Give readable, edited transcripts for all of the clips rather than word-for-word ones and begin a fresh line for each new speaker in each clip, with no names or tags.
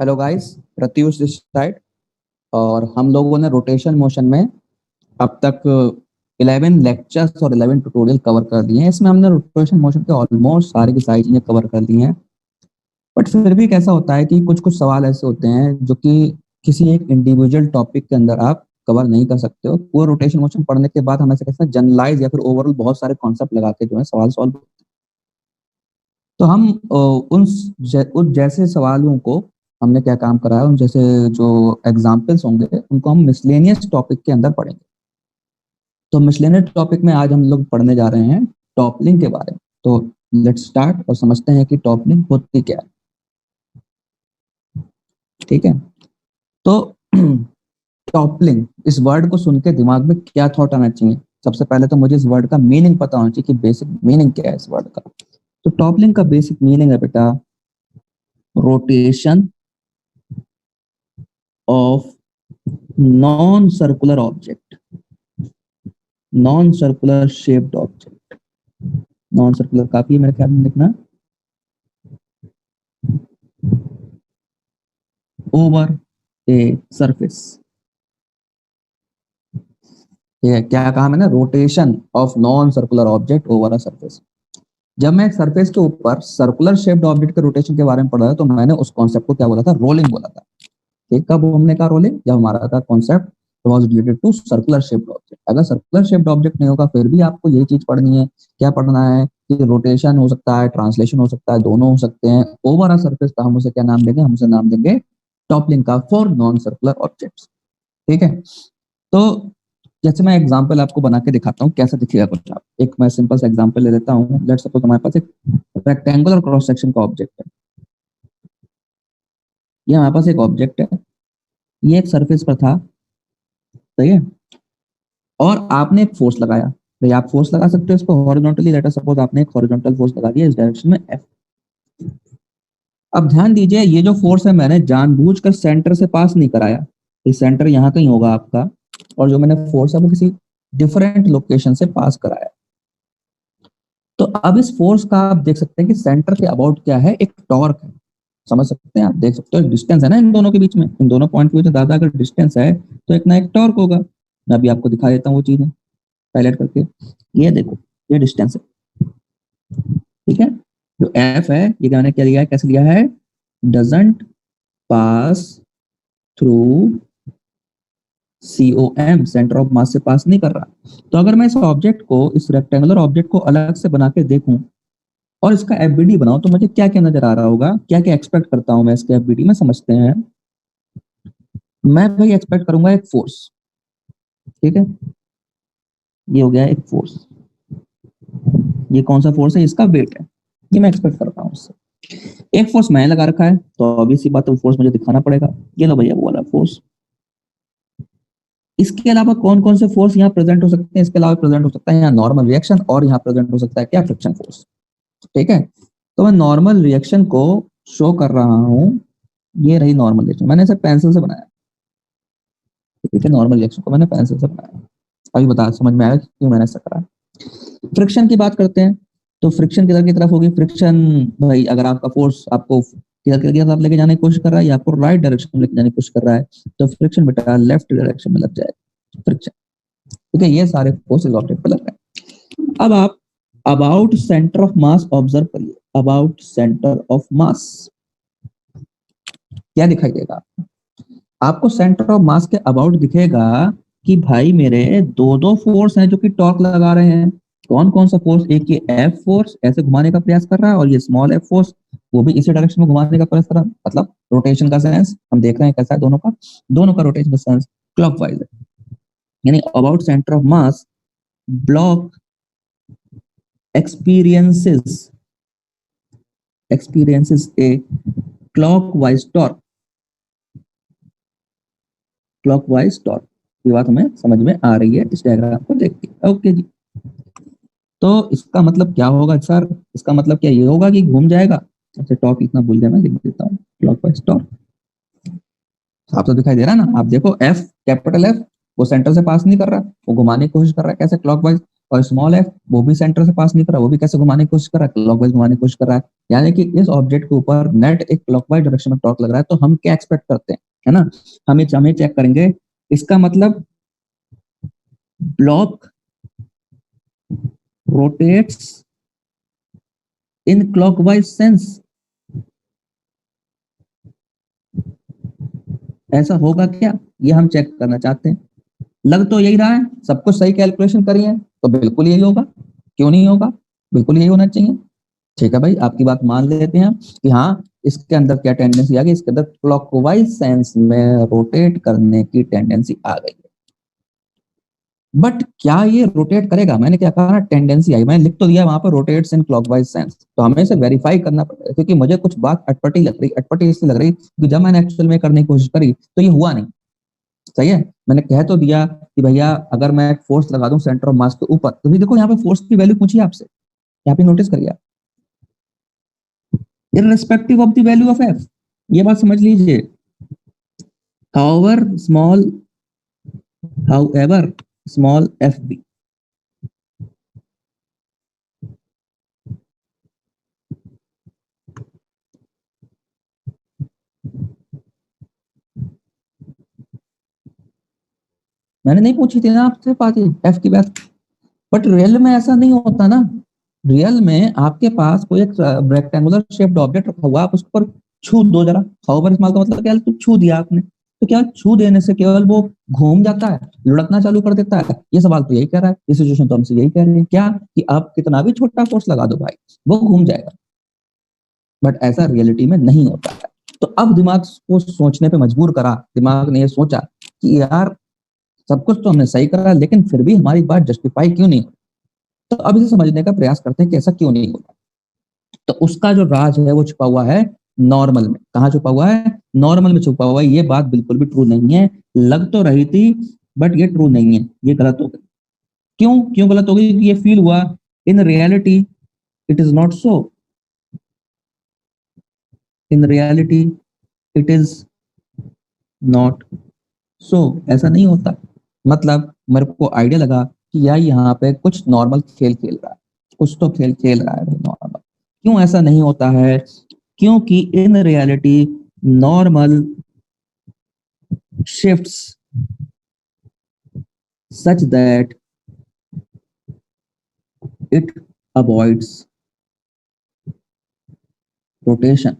Hello guys, Pratyush this side. और हम लोगों ने रोटेशन मोशन में अब तक 11 लेक्चर्स और 11 ट्यूटोरियल कवर कर दिए हैं। इसमें हमने रोटेशन मोशन के ऑलमोस्ट सारी की सारी चीजें कवर कर दी हैं। बट फिर भी कैसा होता है कि कुछ कुछ सवाल ऐसे होते हैं जो कि किसी एक इंडिविजुअल टॉपिक के अंदर आप कवर नहीं कर सकते हो। पूरा रोटेशन मोशन पढ़ने के बाद हमें कैसा जनरलाइज या फिर ओवरऑल बहुत सारे कॉन्सेप्ट लगा के जो है सवाल सॉल्व। तो हम उन जैसे सवालों को हमने क्या काम करा है, उन जैसे जो एग्जाम्पल्स होंगे उनको हम मिसलेनियस टॉपिक के अंदर पढ़ेंगे। तो मिसलेनियस टॉपिक में आज हम लोग पढ़ने जा रहे हैं टॉपलिंग के बारे में। तो लेट्स स्टार्ट और समझते हैं कि टॉपलिंग होती क्या है। ठीक है, तो टॉपलिंग इस वर्ड को सुन के दिमाग में क्या थॉट आना चाहिए? सबसे पहले तो मुझे इस वर्ड का मीनिंग पता होना चाहिए कि बेसिक मीनिंग क्या है इस वर्ड का। तो टॉपलिंग का बेसिक मीनिंग है बेटा, rotation of non circular object, non circular shaped object. Non circular काफी है मेरे ख्याल में लिखना, ओवर ए सरफेस। ठीक है, क्या कहा मैंने? Rotation of non circular object over a surface. जब मैं एक सरफेस के ऊपर सर्कुलर शेप्ड ऑब्जेक्ट के रोटेशन के बारे में पढ़ा था तो मैंने उस कॉन्सेप्ट को क्या बोला था? रोलिंग बोला था। ठीक, कब हमने कहा रोलिंग? जब हमारा था concept was related to circular shaped object. अगर सर्कुलर शेप्ड ऑब्जेक्ट नहीं होगा फिर भी आपको यही चीज पढ़नी है। क्या पढ़ना है? कि रोटेशन हो सकता है, ट्रांसलेशन हो सकता है, दोनों हो सकते हैं। ओवर अ सरफेस का हम उसे क्या नाम देंगे? हम उसे नाम देंगे टॉपलिंग का, फॉर नॉन सर्कुलर ऑब्जेक्ट्स। ठीक है, तो जैसे मैं एग्जांपल आपको बना के दिखाता हूँ कैसा दिखेगा कुछ। आप एक मैं सिंपल सा एग्जांपल ले लेता हूँ। लेट्स सपोज हमारे पास एक रेक्टेंगुलर क्रॉस सेक्शन का ऑब्जेक्ट है। ये हमारे पास एक ऑब्जेक्ट है, ये एक सरफेस पर था। सही है, और आपने एक फोर्स लगाया। भाई आप फोर्स लगा सकते हो इसको हॉरिजॉन्टली। लेट अस सपोज आपने एक हॉरिजॉन्टल फोर्स लगा दिया इस डायरेक्शन में एफ। अब ध्यान दीजिए, ये जो फोर्स है मैंने जानबूझकर सेंटर से पास नहीं कराया। ये सेंटर यहाँ कहीं होगा आपका, और जो मैंने फोर्स है वो किसी डिफरेंट लोकेशन से पास कराया। तो अब इस फोर्स का आप देख सकते हैं कि सेंटर के अबाउट क्या है? एक टॉर्क है। समझ सकते हैं? आप देख सकते हो डिस्टेंस है ना इन दोनों के बीच में, इन दोनों पॉइंट के बीच में ज्यादा अगर डिस्टेंस है तो एक ना एक टॉर्क होगा। मैं अभी आपको दिखा देता हूँ वो चीजें हाईलाइट करके। ये देखो, ये डिस्टेंस है। ठीक है, जो एफ है ये मैंने क्या लिया है, कैसे लिया है? Doesn't pass through COM, centre of मास से पास नहीं कर रहा। तो अगर मैं इस ऑब्जेक्ट को, इस रेक्टेंगुलर ऑब्जेक्ट को अलग से बना के देखूं और इसका FBD बनाऊं तो मुझे क्या क्या नजर आ रहा होगा? क्या क्या एक्सपेक्ट करता हूं मैं इसके FBD में? समझते हैं। मैं भाई एक्सपेक्ट करूंगा एक फोर्स। ठीक है, ये हो गया एक फोर्स। ये कौन सा फोर्स है? इसका वेट है। ये मैं एक्सपेक्ट करता हूँ उससे। एक फोर्स मैंने लगा रखा है तो ऑब्वियस सी बात है वो फोर्स मुझे दिखाना पड़ेगा। ये लो भैया वो वाला फोर्स। इसके अलावा कौन कौन से फोर्स यहाँ प्रेजेंट हो सकते हैं? इसके अलावा प्रेजेंट हो सकता है यहाँ नॉर्मल रिएक्शन, और यहाँ प्रेजेंट हो सकता है क्या? Friction force. ठीक है, तो मैं नॉर्मल रिएक्शन को शो कर रहा हूँ। ये रही नॉर्मल रिएक्शन, मैंने इसे पेंसिल से बनाया। ठीक है, नॉर्मल रिएक्शन को मैंने पेंसिल से बनाया। अभी बता समझ में आया कि क्यों मैंने ऐसा करा। फ्रिक्शन की बात करते हैं, तो फ्रिक्शन किधर की तरफ होगी? फ्रिक्शन भाई अगर आपका फोर्स आपको किधर की तरफ लेके जाने की कोशिश कर रहा है या आपको राइट डायरेक्शन में लेके जाने की कोशिश कर रहा है तो फ्रिक्शन बेटा लेफ्ट डायरेक्शन में लग जाएगा फ्रिक्शन। ठीक है, ये सारे फोर्सेस ऑब्जेक्ट पे लग रहे हैं। अब आप about centre of mass observe करिए। अबाउट सेंटर ऑफ मास क्या दिखाई देगा आपको? सेंटर ऑफ मास के अबाउट दिखेगा कि भाई मेरे दो दो फोर्स हैं जो कि टॉर्क लगा रहे हैं। कौन कौन सा फोर्स? एक ये एफ फोर्स ऐसे घुमाने का प्रयास कर रहा है, और ये स्मॉल एफ फोर्स वो भी इसी डायरेक्शन में घुमाने का प्रयास कर रहा है। मतलब रोटेशन का सेंस हम देख रहे हैं कैसा है दोनों का। दोनों का रोटेशन का सेंस क्लॉकवाइज है। यानी about centre of mass block experiences experiences a clockwise torque। clockwise torque, ये बात हमें समझ में आ रही है इस डायग्राम को देख के। ओके जी, तो इसका मतलब क्या होगा सर? इसका मतलब क्या ये होगा कि घूम जाएगा? अच्छा टॉर्क लिखना भूल गया, मैं लिख देता हूँ क्लॉकवाइज टॉर्क। आप तो दिखाई दे रहा है ना? आप देखो एफ, कैपिटल एफ, वो सेंटर से पास नहीं कर रहा, वो घुमाने की कोशिश कर रहा है कैसे? क्लॉकवाइज। और स्मॉल एफ वो भी सेंटर से पास नहीं कर रहा, वो भी कैसे घुमाने की कोशिश कर रहा है, क्लॉकवाइज घुमाने की कोशिश कर रहा है। यानी कि इस ऑब्जेक्ट के ऊपर नेट एक क्लॉकवाइज डायरेक्शन में टॉर्क लग रहा है, तो हम क्या एक्सपेक्ट करते हैं, है ना, हमें चेक करेंगे। इसका मतलब block rotates in clockwise sense, ऐसा होगा क्या, ये हम चेक करना चाहते हैं। लग तो यही रहा है, सब कुछ सही कैलकुलेशन करी है, तो बिल्कुल यही होगा, क्यों नहीं होगा, बिल्कुल यही होना चाहिए। ठीक है भाई, आपकी बात मान लेते हैं कि हाँ, इसके अंदर क्या टेंडेंसी आ गई, इसके अंदर क्लॉकवाइज सेंस में रोटेट करने की टेंडेंसी आ गई है। बट क्या ये रोटेट करेगा, मैंने क्या कहा ना, टेंडेंसी आई, मैंने लिख तो दिया वहां पर रोटेट्स इन क्लॉकवाइज सेंस, तो हमें इसे वेरीफाई करना पड़ेगा, क्योंकि मुझे कुछ बात अटपटी लग रही, अटपटी इसलिए लग रही कि जब मैंने एक्चुअल में करने की कोशिश करी तो ये हुआ नहीं। सही है, मैंने कह तो दिया कि भैया अगर मैं एक फोर्स लगा दूं सेंटर ऑफ मास के ऊपर, तो भी देखो यहाँ पे फोर्स की वैल्यू पूछी है आपसे, यहाँ पे नोटिस करिए, irrespective of the value of F, ये बात समझ लीजिए। However small, however small F B, मैंने नहीं पूछी थी ना आपसे बात एफ की बात, बट रियल में ऐसा नहीं होता ना। रियल में आपके पास कोई एक रेक्टेंगुलर शेप्ड ऑब्जेक्ट रखा हुआ, आप उसको छू दो जरा, हाउएवर स्मॉल का मतलब क्या है, तो छू दिया आपने, तो क्या छू देने से केवल वो घूम जाता है, लुढ़कना चालू कर देता है, ये सवाल तो यही कह रहा है, ये सिचुएशन तो हमसे यही कह रही है क्या, कि आप कितना भी छोटा फोर्स लगा दो भाई, वो घूम जाएगा। बट ऐसा रियलिटी में नहीं होता है। तो अब दिमाग को सोचने पे मजबूर करा, दिमाग ने ये सोचा कि यार सब कुछ तो हमने सही करा, लेकिन फिर भी हमारी बात जस्टिफाई क्यों नहीं होती। तो अब इसे समझने का प्रयास करते हैं कि ऐसा क्यों नहीं होता। तो उसका जो राज है वो छुपा हुआ है नॉर्मल में। कहाँ छुपा हुआ है, नॉर्मल में छुपा हुआ है। ये बात बिल्कुल भी ट्रू नहीं है, लग तो रही थी बट ये ट्रू नहीं है, ये गलत हो गई। क्यों क्यों गलत हो गई, क्योंकि ये फील हुआ in reality it is not so, in reality it is not so, ऐसा नहीं होता। मतलब मेरे को आइडिया लगा कि यार यहाँ पे कुछ नॉर्मल खेल खेल रहा है, कुछ तो खेल खेल रहा है नॉर्मल। क्यों ऐसा नहीं होता है, क्योंकि in reality normal shifts such that it avoids rotation,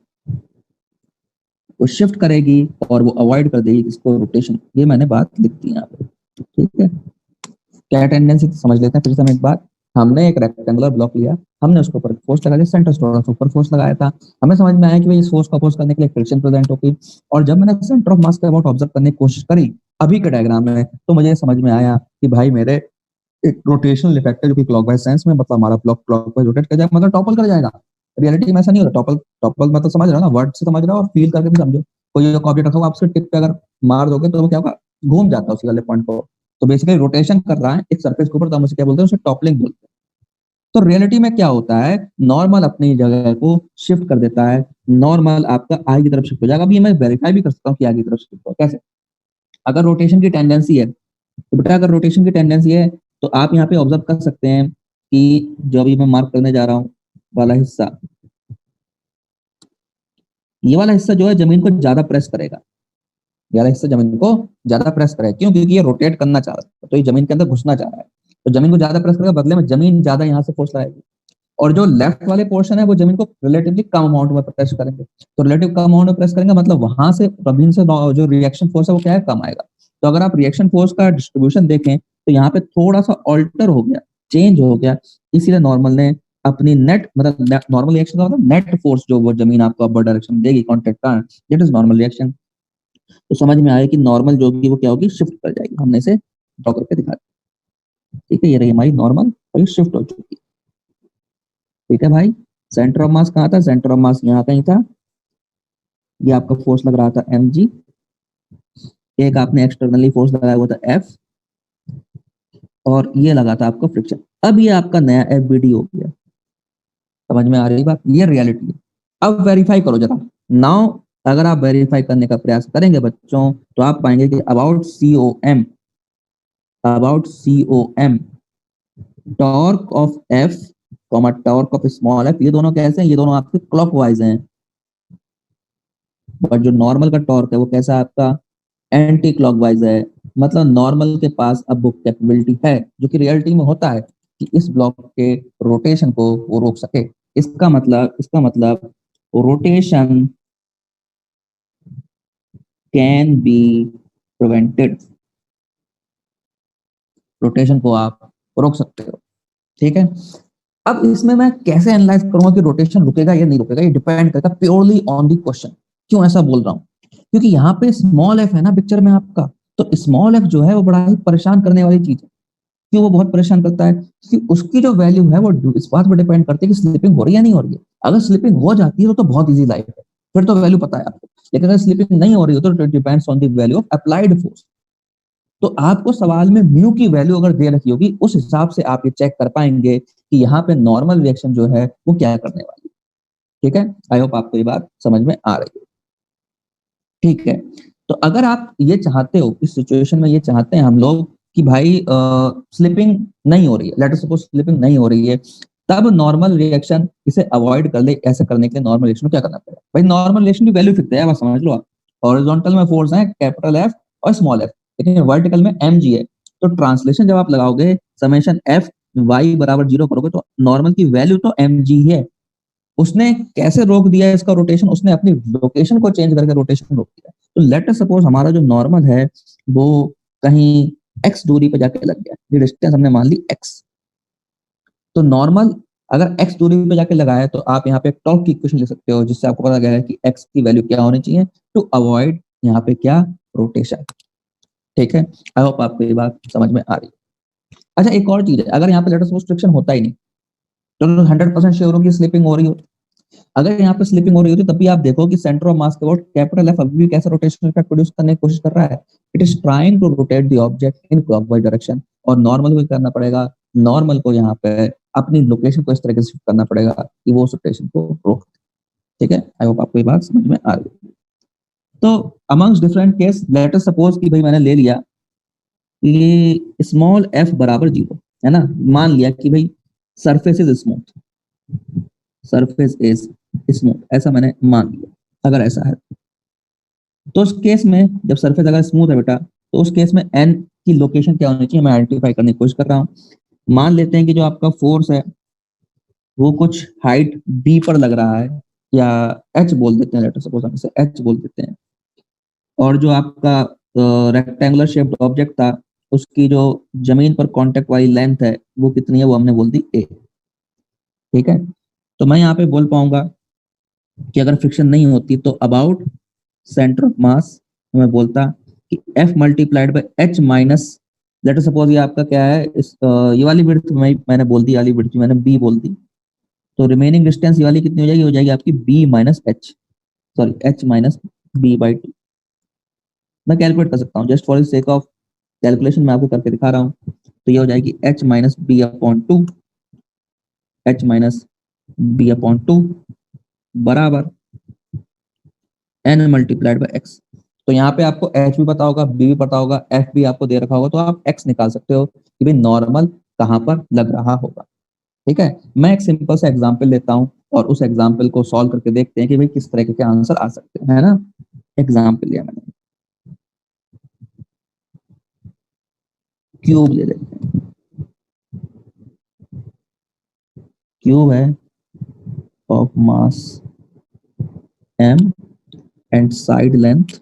वो शिफ्ट करेगी और वो अवॉइड कर देगी इसको, रोटेशन। ये मैंने बात लिख दी यहाँ पे, ठीक है। क्या टेंडेंसी समझ लेते हैं फिर से हम एक बार। हमने एक रेक्टेंगुलर ब्लॉक लिया, हमने उसके ऊपर फोर्स लगा दिया, सेंटर थोड़ा सा ऊपर फोर्स लगाया था, हमें समझ में आया कि भाई इस फोर्स को अपोज करने के लिए फ्रिक्शन प्रेजेंट होगी। और जब मैंने सेंटर ऑफ मास के अबाउट ऑब्जर्व करने की कोशिश करी अभी के डायग्राम में, तो मुझे समझ में आया कि भाई मेरे एक रोटेशनल इफेक्ट है जो कि क्लॉकवाइज सेंस में, मतलब हमारा ब्लॉक क्लॉकवाइज रोटेट कर जाएगा, मतलब टॉपल कर जाएगा। रियलिटी में ऐसा नहीं होता, टॉपल टॉपल मतलब समझ रहे हो ना, वर्ड से समझ रहे हो और फील करके भी समझो। कोई एक ऑब्जेक्ट रखा हुआ, आप उसके टिप पे अगर मार दोगे तो वो क्या होगा, घूम जाता है उसी वाले पॉइंट को। तो बेसिकली रोटेशन कर रहा है एक सरफेस के ऊपर, तो हम उसे क्या बोलते हैं, उसे टॉपलिंग बोलते हैं। तो रियलिटी में क्या होता है, नॉर्मल अपनी जगह को शिफ्ट कर देता है, नॉर्मल आपका आगे की तरफ शिफ्ट हो जाएगा। अभी मैं वेरीफाई भी कर सकता हूँ कि आगे की तरफ शिफ्ट हो कैसे। अगर रोटेशन की टेंडेंसी है, तो बेटा अगर रोटेशन की टेंडेंसी है तो आप यहाँ पे ऑब्जर्व कर सकते हैं कि जो अभी मैं मार्क करने जा रहा हूँ वाला हिस्सा, ये वाला हिस्सा जो है जमीन को ज्यादा प्रेस करेगा, ये वाला हिस्सा जमीन को ज्यादा प्रेस करेगा। क्यों, क्योंकि ये रोटेट करना चाह रहा है, तो ये जमीन के अंदर घुसना चाह रहा है, तो जमीन को ज्यादा प्रेस करेगा, बदले में जमीन ज्यादा यहाँ से फोर्स लगाएगी। और जो लेफ्ट वाले पोर्शन है वो जमीन को रिलेटिवली कम अमाउंट में प्रेस करेंगे। तो रिलेटिव कम अमाउंट में प्रेस करेंगे, मतलब वहां से जमीन से जो रिएक्शन फोर्स है वो क्या है, कम आएगा। तो अगर आप रिएक्शन फोर्स का डिस्ट्रीब्यूशन देखें तो यहाँ पे थोड़ा सा ऑल्टर हो गया, चेंज हो गया, इसीलिए नॉर्मल ने अपनी नेट, मतलब नॉर्मल रिएक्शन का मतलब नेट फोर्स जो वो जमीन आपको अपर डायरेक्शन देगी कॉन्टेक्ट का, दैट इज नॉर्मल रिएक्शन। तो समझ में आया कि नॉर्मल जो होगी वो क्या होगी, शिफ्ट कर जाएगी। हमने इसे ड्रॉ करके दिखा दिया, ठीक है, ये रही हमारी नॉर्मल और ये शिफ्ट हो चुकी है। ठीक है भाई, सेंटर ऑफ मास कहाँ था, सेंटर ऑफ मास यहाँ कहीं था, ये आपका फोर्स लग रहा था एम जी, एक आपने एक्सटर्नली फोर्स लगाया हुआ था एफ, और ये लगा था आपका फ्रिक्शन। अब ये आपका नया एफ बी डी हो गया। समझ में आ रही बात, ये रियलिटी है। अब वेरीफाई करो जरा। नाउ अगर आप वेरीफाई करने का प्रयास करेंगे बच्चों, तो आप पाएंगे कि about C O M, about C O M torque of F comma torque of small F, ये दोनों कैसे हैं, ये दोनों आपके क्लॉकवाइज हैं, बट जो नॉर्मल का टॉर्क है वो कैसा है आपका, एंटी क्लॉकवाइज है। मतलब नॉर्मल के पास अब वो कैपेबिलिटी है जो कि रियलिटी में होता है कि इस ब्लॉक के रोटेशन को वो रोक सके। इसका मतलब rotation can be prevented, rotation को आप रोक सकते हो। ठीक है, अब इसमें मैं कैसे एनालाइज करूंगा कि रोटेशन रुकेगा या नहीं रुकेगा, ये डिपेंड करता है प्योरली ऑन दी क्वेश्चन। क्यों ऐसा बोल रहा हूँ, क्योंकि यहाँ पे स्मॉल एफ है ना पिक्चर में आपका, तो स्मॉल एफ जो है वो बड़ा ही परेशान करने वाली चीज है। क्यों वो बहुत परेशान करता है, क्योंकि उसकी जो वैल्यू है वो इस बात पर डिपेंड करती है कि स्लिपिंग हो रही है या नहीं हो रही है। अगर स्लिपिंग हो जाती है तो बहुत इजी लाइफ है, फिर तो वैल्यू पता है आपको। लेकिन अगर स्लिपिंग नहीं हो रही हो तो depends on the value of applied force. तो आपको सवाल में म्यू की वैल्यू अगर दे रखी होगी, उस हिसाब से आप ये चेक कर पाएंगे कि यहाँ पे नॉर्मल रिएक्शन जो है वो क्या करने वाली है। ठीक है, आई होप आपको ये बात समझ में आ रही है। ठीक है, तो अगर आप ये चाहते हो, इस सिचुएशन में ये चाहते हैं हम लोग कि भाई स्लिपिंग नहीं हो रही है, लेट अस सपोज स्लिपिंग नहीं हो रही है, तब नॉर्मल रिएक्शन इसे अवॉइड कर ले। ऐसा करने के लिए नॉर्मल रिएक्शन को क्या करना पड़ेगा, भाई नॉर्मल रिएक्शन की वैल्यू फिक्स है, बस समझ लो आप। हॉरिजॉन्टल में फोर्स है कैपिटल एफ और स्मॉल एफ, लेकिन वर्टिकल में एम जी है। तो ट्रांसलेशन जब आप लगाओगे समेशन एफ वाई बराबर जीरो करोगे तो नॉर्मल की वैल्यू तो एम जी है। उसने कैसे रोक दिया है इसका रोटेशन, उसने अपनी लोकेशन को चेंज करके रोटेशन रोक दिया। तो लेट अस सपोज हमारा जो नॉर्मल है वो कहीं एक्स दूरी पे जाके लग गया, ये डिस्टेंस हमने मान ली एक्स। तो नॉर्मल अगर एक्स दूरी पे जाके लगाया तो आप यहाँ पे टॉर्क की इक्वेशन लिख सकते हो, जिससे आपको पता गया है कि एक्स की वैल्यू क्या होनी चाहिए टू अवॉइड यहाँ पे क्या, रोटेशन। ठीक है, आई होप आपको ये बात समझ में आ रही है। अच्छा एक और चीज है, अगर यहाँ पे लेट अस सपोज फ्रिक्शन होता ही नहीं, तो 100% श्योर हो कि स्लिपिंग हो रही हो। अगर यहाँ पे स्लिपिंग हो रही होती तब भी आप देखो कि सेंटर ऑफ मास के अबाउट कैपिटल एफ अभी भी कैसा रोटेशनल इफेक्ट प्रोड्यूस करने की कोशिश कर रहा है। It is trying to rotate the object in clockwise direction, और नॉर्मल को करना पड़ेगा, नॉर्मल को यहाँ पे अपनी लोकेशन को इस तरीके से शिफ्ट करना पड़ेगा कि वो उस रोटेशन को रोक। ठीक है, आई होप आपको ये बात समझ में आ रही है। तो amongst different case let us suppose कि भाई मैंने ले लिया कि स्मॉल एफ बराबर जीरो, है ना, मान लिया कि भाई surface is smooth, surface is smooth, ऐसा मैंने मान लिया। अगर ऐसा है तो उस केस में जब सरफेस अगर स्मूथ है बेटा, तो उस केस में एन की लोकेशन क्या होनी चाहिए मैं आइडेंटिफाई करने की कोशिश कर रहा हूँ। मान लेते हैं कि जो आपका फोर्स है वो कुछ हाइट बी पर लग रहा है, या एच बोल देते हैं, लेटर सपोज हम इसे एच बोल देते हैं। और जो आपका रेक्टेंगुलर शेप्ड ऑब्जेक्ट था उसकी जो जमीन पर कांटेक्ट वाली लेंथ है वो कितनी है, वो हमने बोल दी ए। ठीक है, तो मैं यहाँ पे बोल पाऊंगा कि अगर फ्रिक्शन नहीं होती तो अबाउट सेंटर ऑफ मास मैं बोलता कि F multiplied by H minus, let us suppose ये आपका क्या है, ये वाली विड्थ मैंने बोल दी, ये वाली विड्थ मैंने बी बोल दी। तो रिमेनिंग डिस्टेंस ये वाली कितनी हो जाएगी आपकी B minus H, sorry H minus B by two. मैं कैलकुलेट कर सकता हूँ just for the sake of calculation, मैं आपको करके दिखा रहा हूँ। तो ये हो जाएगी H minus B upon two, H minus B upon two बराबर एन मल्टीप्लाइड बाय एक्स। तो यहाँ पे आपको एच भी पता होगा, बी भी पता होगा, एफ भी आपको दे रखा होगा, तो आप एक्स निकाल सकते हो कि भाई नॉर्मल कहाँ पर लग रहा होगा। ठीक है, मैं एक सिंपल सा एग्जांपल लेता हूँ और उस एग्जांपल को सॉल्व करके देखते हैं कि भाई किस तरह के आंसर आ सकते हैं, है ना। एग्जांपल लिया मैंने, क्यूब ले लेते हैं। क्यूब है of mass M and side length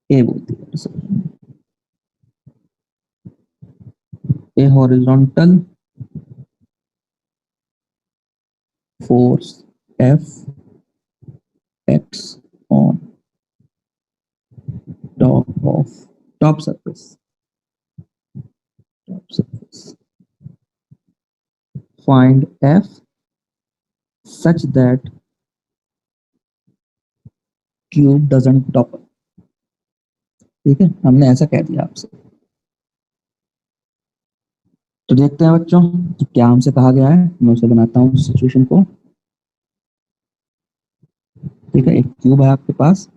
A बोलती है, a horizontal force F X on top of top surface, top surface, find f such that cube doesn't topple। ठीक है, हमने ऐसा कह दिया आपसे। तो देखते हैं बच्चों कि क्या हमसे कहा गया है, मैं उसे बनाता हूँ सिचुएशन को। ठीक है, एक क्यूब है आपके पास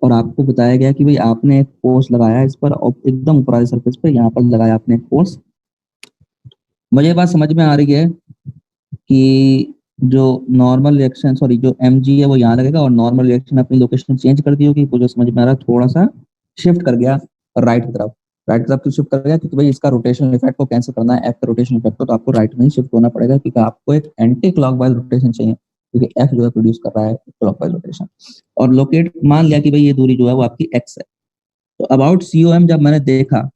और आपको बताया गया कि भाई आपने एक फोर्स लगाया इस पर और एकदम ऊपर वाले सरफेस पे यहाँ पर लगाया आपने एक फोर्स। मुझे ये बात समझ में आ रही है कि जो नॉर्मल रिएक्शन सॉरी जो mg है वो यहाँ लगेगा और नॉर्मल रिएक्शन अपनी लोकेशन चेंज कर दी होगी, मुझे समझ में आ रहा है, थोड़ा सा शिफ्ट कर गया राइट की तरफ। राइट की तरफ क्यों शिफ्ट कर गया? क्योंकि भाई इसका रोटेशन इफेक्ट को कैंसिल करना है, एफ का रोटेशन इफेक्ट को, तो आपको राइट में ही शिफ्ट होना पड़ेगा क्योंकि आपको एक एंटी क्लॉकवाइज रोटेशन चाहिए, क्योंकि एफ जो है प्रोड्यूस कर रहा है क्लॉकवाइज रोटेशन। और लोकेट मान लिया कि भाई ये दूरी जो है वो आपकी एक्स है। तो अबाउट सीओएम जब मैंने देखा,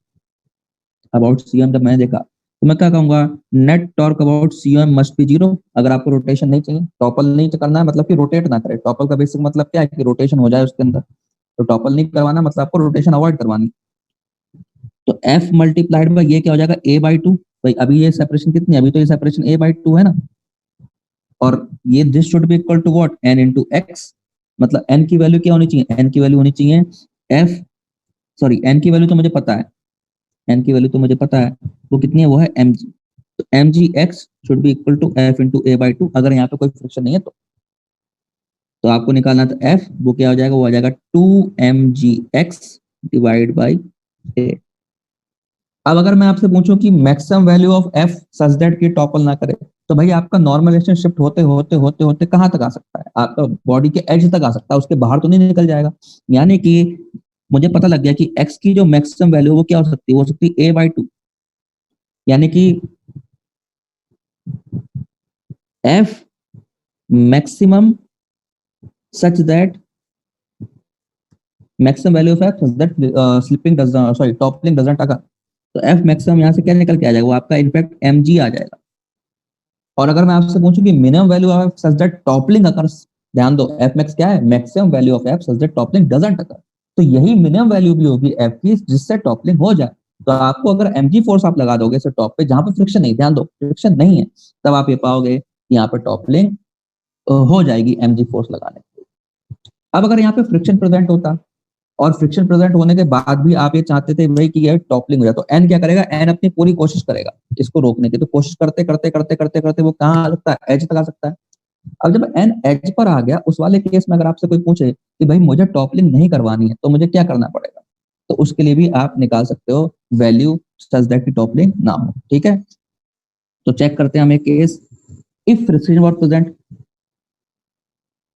अबाउट सीएम जब मैंने देखा तो मैं क्या कहूंगा, net torque about CM must be zero. अगर आपको रोटेशन नहीं चाहिए, टॉपल नहीं करना है, मतलब कि रोटेट ना करे। टॉपल का बेसिक मतलब क्या है कि रोटेशन हो जाए उसके अंदर, तो टॉपल नहीं करवाना मतलब आपको रोटेशन अवॉइड करवानी। तो एफ मल्टीप्लाइड बाय ये क्या हो जाएगा, ए बाई टू। भाई अभी ये सेपरेशन कितनी है, अभी तो ये सेपरेशन ए बाई टू है ना, और ये this should be equal to what, N into X. मतलब एन की वैल्यू क्या होनी चाहिए, एन की वैल्यू होनी चाहिए एफ, सॉरी एन की वैल्यू तो मुझे पता है, एन की वैल्यू तो मुझे पता है, वो कितनी है, वो है एम जी। तो M G X should be equal to F into A by two, अगर यहाँ पे कोई फ्रिक्शन नहीं है तो आपको निकालना था एफ, वो क्या हो जाएगा, वो आ जाएगा two M G X divide by A. अब अगर मैं आपसे पूछूं कि maximum value of F such that की टॉपल ना करे, तो भाई आपका नॉर्मल एक्शन शिफ्ट होते होते होते होते कहाँ तक आ सकता है, आपका बॉडी के एज तक आ सकता है, उसके बाहर तो नहीं निकल जाएगा। यानी कि मुझे पता लग गया कि एक्स की जो मैक्सिमम वैल्यू वो क्या हो सकती है, वो हो सकती है ए बाई टू। यानी कि F maximum such that maximum value of F such that slipping does sorry toppling doesn't occur. तो एफ मैक्सिमम यहाँ से क्या निकल के आ जाएगा, वो आपका इनफैक्ट एम जी आ जाएगा। और अगर मैं आपसे पूछूं कि minimum value of F such that toppling occurs, ध्यान दो एफ मैक्स क्या है, maximum value of F such that toppling doesn't occur. तो यही मिनिमम वैल्यू भी होगी एफ की जिससे टॉपलिंग हो जाए। तो आपको अगर एमजी फोर्स आप लगा दोगे टॉप पे, जहां पे फ्रिक्शन नहीं, ध्यान दो फ्रिक्शन नहीं है, तब आप ये पाओगे कि यहाँ पे टॉपलिंग हो जाएगी एमजी फोर्स लगाने। अब अगर यहाँ पे फ्रिक्शन प्रेजेंट होता और फ्रिक्शन प्रेजेंट होने के बाद भी आप ये चाहते थे भाई कि ये टॉपलिंग हो जाए, तो एन क्या करेगा, एन अपनी पूरी कोशिश करेगा इसको रोकने की। तो कोशिश करते करते करते करते करते वो कहाँ आ सकता है, एज तक आ सकता है। अब जब एन एज पर आ गया, उस वाले केस में अगर आपसे कोई पूछे कि भाई मुझे टॉपलिंग नहीं करवानी है तो मुझे क्या करना पड़ेगा, तो उसके लिए भी आप निकाल सकते हो वैल्यू सच दैट की टॉपलिंग ना हो। ठीक है, तो चेक करते हैं हम एक case, if friction were present,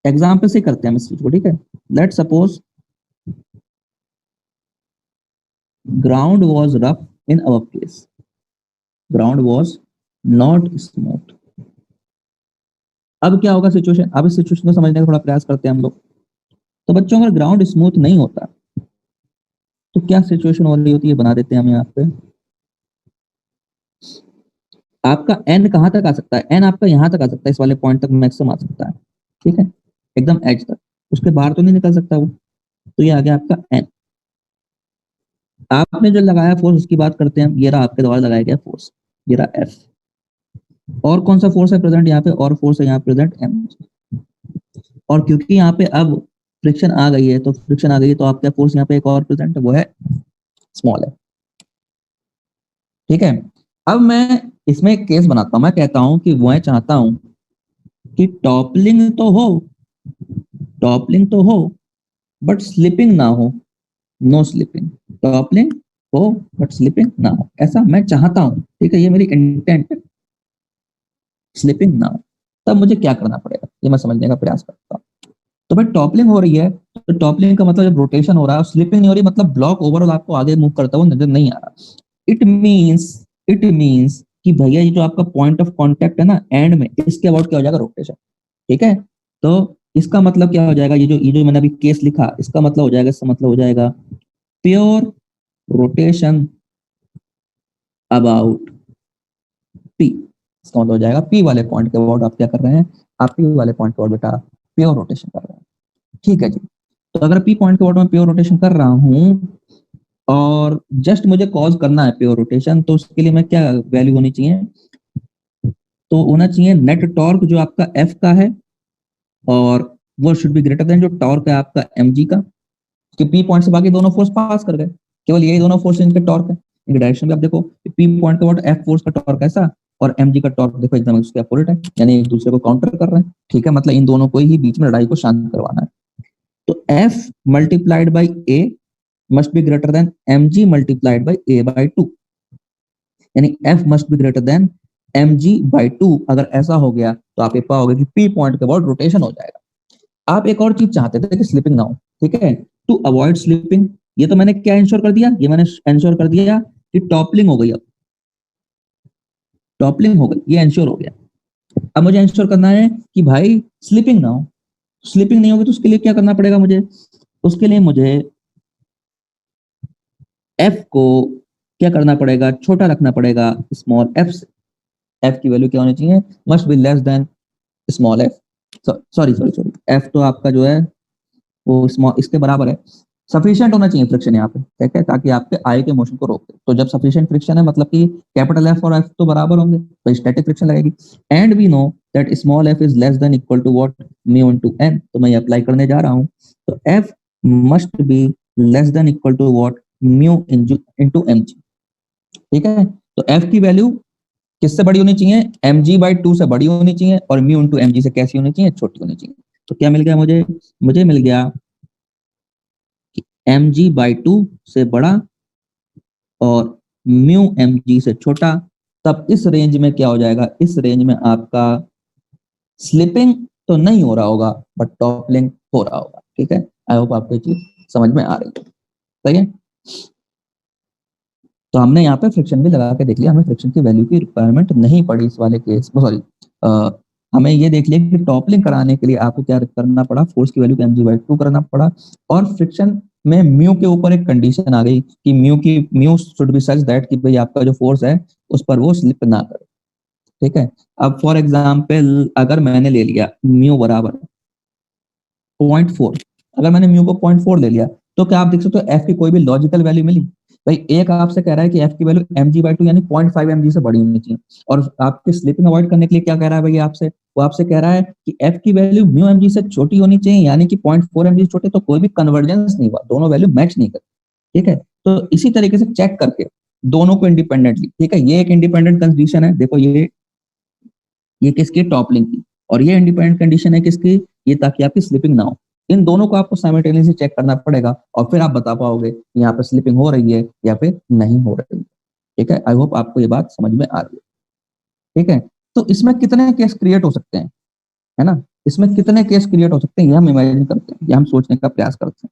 example से करते हैं हम इस चीज को। ठीक है, let suppose ground was rough in our case, ground was not smooth। अब क्या होगा सिचुएशन, अब इस सिचुएशन को समझने का थोड़ा प्रयास करते हैं हम लोग। तो बच्चों अगर ग्राउंड स्मूथ नहीं होता तो क्या सिचुएशन हो रही होती है, बना देते हैं हम यहाँ पे। आपका एन कहाँ तक आ सकता है, एन आपका यहाँ तक आ सकता है, इस वाले पॉइंट तक मैक्सिमम आ सकता है। ठीक है, एकदम एज तक, उसके बाहर तो नहीं निकल सकता वो। तो ये आ गया आपका एन। आपने जो लगाया फोर्स उसकी बात करते हैं, ये रहा आपके द्वारा लगाया गया फोर्स, ये रहा एफ। और कौन सा फोर्स है प्रेजेंट यहाँ पे, और फोर्स है यहाँ प्रेजेंट एम। और क्योंकि यहाँ पे अब फ्रिक्शन आ गई है, तो फ्रिक्शन आ गई है तो आपका फोर्स यहाँ पे एक और प्रेजेंट है, वो है स्मॉल है। ठीक है, अब मैं इसमें एक केस बनाता हूं, मैं कहता हूं कि मैं चाहता हूं कि टॉपलिंग तो हो, टॉपलिंग तो हो बट स्लिपिंग ना हो, नो स्लिपिंग, टॉपलिंग हो बट स्लिपिंग ना हो, ऐसा मैं चाहता हूं। ठीक है, ये मेरी इंटेंट है, स्लिपिंग ना हो। तब मुझे क्या करना पड़ेगा ये मैं समझने का प्रयास करता हूँ। तो भाई टॉपलिंग हो रही है, तो टॉपलिंग का मतलब जब रोटेशन हो रहा है, स्लिपिंग नहीं हो रही, मतलब ब्लॉक ओवरऑल आपको आगे मूव करता हुआ नजर नहीं आ रहा। इट मींस, इट मींस कि भैया ये जो आपका पॉइंट ऑफ कांटेक्ट है ना एंड में, इसके अबाउट क्या हो जाएगा, रोटेशन। ठीक है, तो इसका मतलब क्या हो जाएगा, ये जो मैंने अभी केस लिखा, इसका मतलब हो जाएगा, इसका मतलब हो जाएगा प्योर रोटेशन अबाउट पी। इसका मतलब हो जाएगा पी वाले पॉइंट के अबाउट आप क्या कर रहे हैं, आप पी वाले पॉइंट के अबाउट बेटा प्योर रोटेशन कर रहे हैं। ठीक है जी, तो अगर पी पॉइंट के अबाउट में प्योर रोटेशन कर रहा हूं और जस्ट मुझे कॉज करना है प्योर रोटेशन, तो उसके लिए मैं क्या वैल्यू होनी चाहिए, तो होना चाहिए नेट टॉर्क जो आपका एफ का है, और वो शुड बी ग्रेटर देन जो टॉर्क है आपका एम जी का, कि पी पॉइंट से बाकी दोनों फोर्स पास कर गए, केवल यही दोनों फोर्स इनके टॉर्क है। इनके डायरेक्शन में आप देखो, पी पॉइंट के अबाउट एफ फोर्स का टॉर्क ऐसा, और mg का टॉर्क देखो एकदम उसके अपोजिट है, यानी एक दूसरे को काउंटर कर रहे हैं, ठीक है, मतलब इन दोनों को ही बीच में लड़ाई को शांत करवाना है। तो F multiplied by A must be greater than mg multiplied by A by 2, यानी F must be greater than mg by 2। अगर ऐसा हो गया तो आप ये पाओगे कि P पॉइंट के बाद रोटेशन हो जाएगा। आप एक और चीज चाहते थे कि स्लिपिंग ना हो, ठीक है, टू अवॉइड स्लिपिंग, ये तो मैंने क्या इंश्योर कर दिया, ये मैंने इंश्योर कर दिया कि टॉपलिंग हो गई, अब टॉपलिंग हो गई, ये इंश्योर हो गया। अब मुझे इंश्योर करना है कि भाई स्लिपिंग ना हो। स्लिपिंग नहीं होगी तो उसके लिए क्या करना पड़ेगा मुझे, उसके लिए मुझे एफ को क्या करना पड़ेगा, छोटा रखना पड़ेगा स्मॉल एफ से। एफ की वैल्यू क्या होनी चाहिए, must be less then small F, sorry sorry sorry, F तो आपका जो है वो स्मॉल इसके बराबर है। सफिशिएंट होना चाहिए फ्रिक्शन यहाँ पे, ठीक है, ताकि आपके आई के मोशन को रोके। तो जब सफिशिएंट फ्रिक्शन है मतलब कि कैपिटल एफ और एफ तो बराबर होंगे, तो स्टैटिक फ्रिक्शन लगेगी। And we know that small F is less than equal to what, mu into M. तो मैं अप्लाई करने जा रहा हूँ, तो F must be less than equal to what, mu into M G, ठीक है। तो एफ की वैल्यू किससे बड़ी होनी चाहिए, mg/2 से बड़ी होनी चाहिए, और म्यू इनटू mg से कैसी होनी चाहिए, छोटी होनी चाहिए। तो क्या मिल गया मुझे, मुझे मिल गया कि mg/2 से बड़ा और म्यू mg से छोटा। तब इस रेंज में क्या हो जाएगा, इस रेंज में आपका स्लिपिंग तो नहीं हो रहा होगा बट टॉपलिंग हो रहा होगा, ठीक है। आई होप आपको ये चीज समझ में आ रही है, सही है। तो हमने यहाँ पे फ्रिक्शन भी लगा के देख लिया, हमें फ्रिक्शन की वैल्यू की रिक्वायरमेंट नहीं पड़ी इस वाले केस, सॉरी, हमें ये देख लिया कि टॉपलिंग कराने के लिए आपको क्या करना पड़ा, फोर्स की वैल्यू को mg/2 करना पड़ा, और फ्रिक्शन में म्यू के ऊपर एक कंडीशन आ गई कि mu should B such that कि भाई आपका जो फोर्स है उस पर वो स्लिप ना करे, ठीक है। अब फॉर एग्जाम्पल अगर मैंने ले लिया म्यू बराबर 0.4, अगर मैंने म्यू को 0.4 ले लिया, तो क्या आप देख सकते हो एफ की कोई भी लॉजिकल वैल्यू मिली, भाई एक आपसे कह रहा है कि एफ की वैल्यू mg/2 यानी 0.5 mg से बड़ी होनी चाहिए, और आपके स्लिपिंग अवॉइड करने के लिए क्या कह रहा है भाई आपसे, वो आपसे कह रहा है कि एफ की वैल्यू म्यू mg से छोटी होनी चाहिए, यानी कि 0.4 mg छोटे, तो कोई भी कन्वर्जेंस नहीं हुआ, दोनों वैल्यू मैच नहीं कर, ठीक है। तो इसी तरीके से चेक करके दोनों को इंडिपेंडेंटली, ठीक है, ये एक इंडिपेंडेंट कंडीशन है, देखो ये किसकी, टॉपलिंग की, और ये इंडिपेंडेंट कंडीशन है किसकी, ये ताकि आपकी स्लिपिंग ना हो। इन दोनों को आपको साइमल्टेनियसली चेक करना पड़ेगा, और फिर आप बता पाओगे कि यहाँ पे स्लिपिंग हो रही है या फिर नहीं हो रही है, ठीक है। आई होप आपको ये बात समझ में आ रही है, ठीक है। तो इसमें कितने केस क्रिएट हो सकते हैं, है ना, इसमें कितने केस क्रिएट हो सकते हैं, ये हम इमेजिन करते हैं, ये हम सोचने का प्रयास करते हैं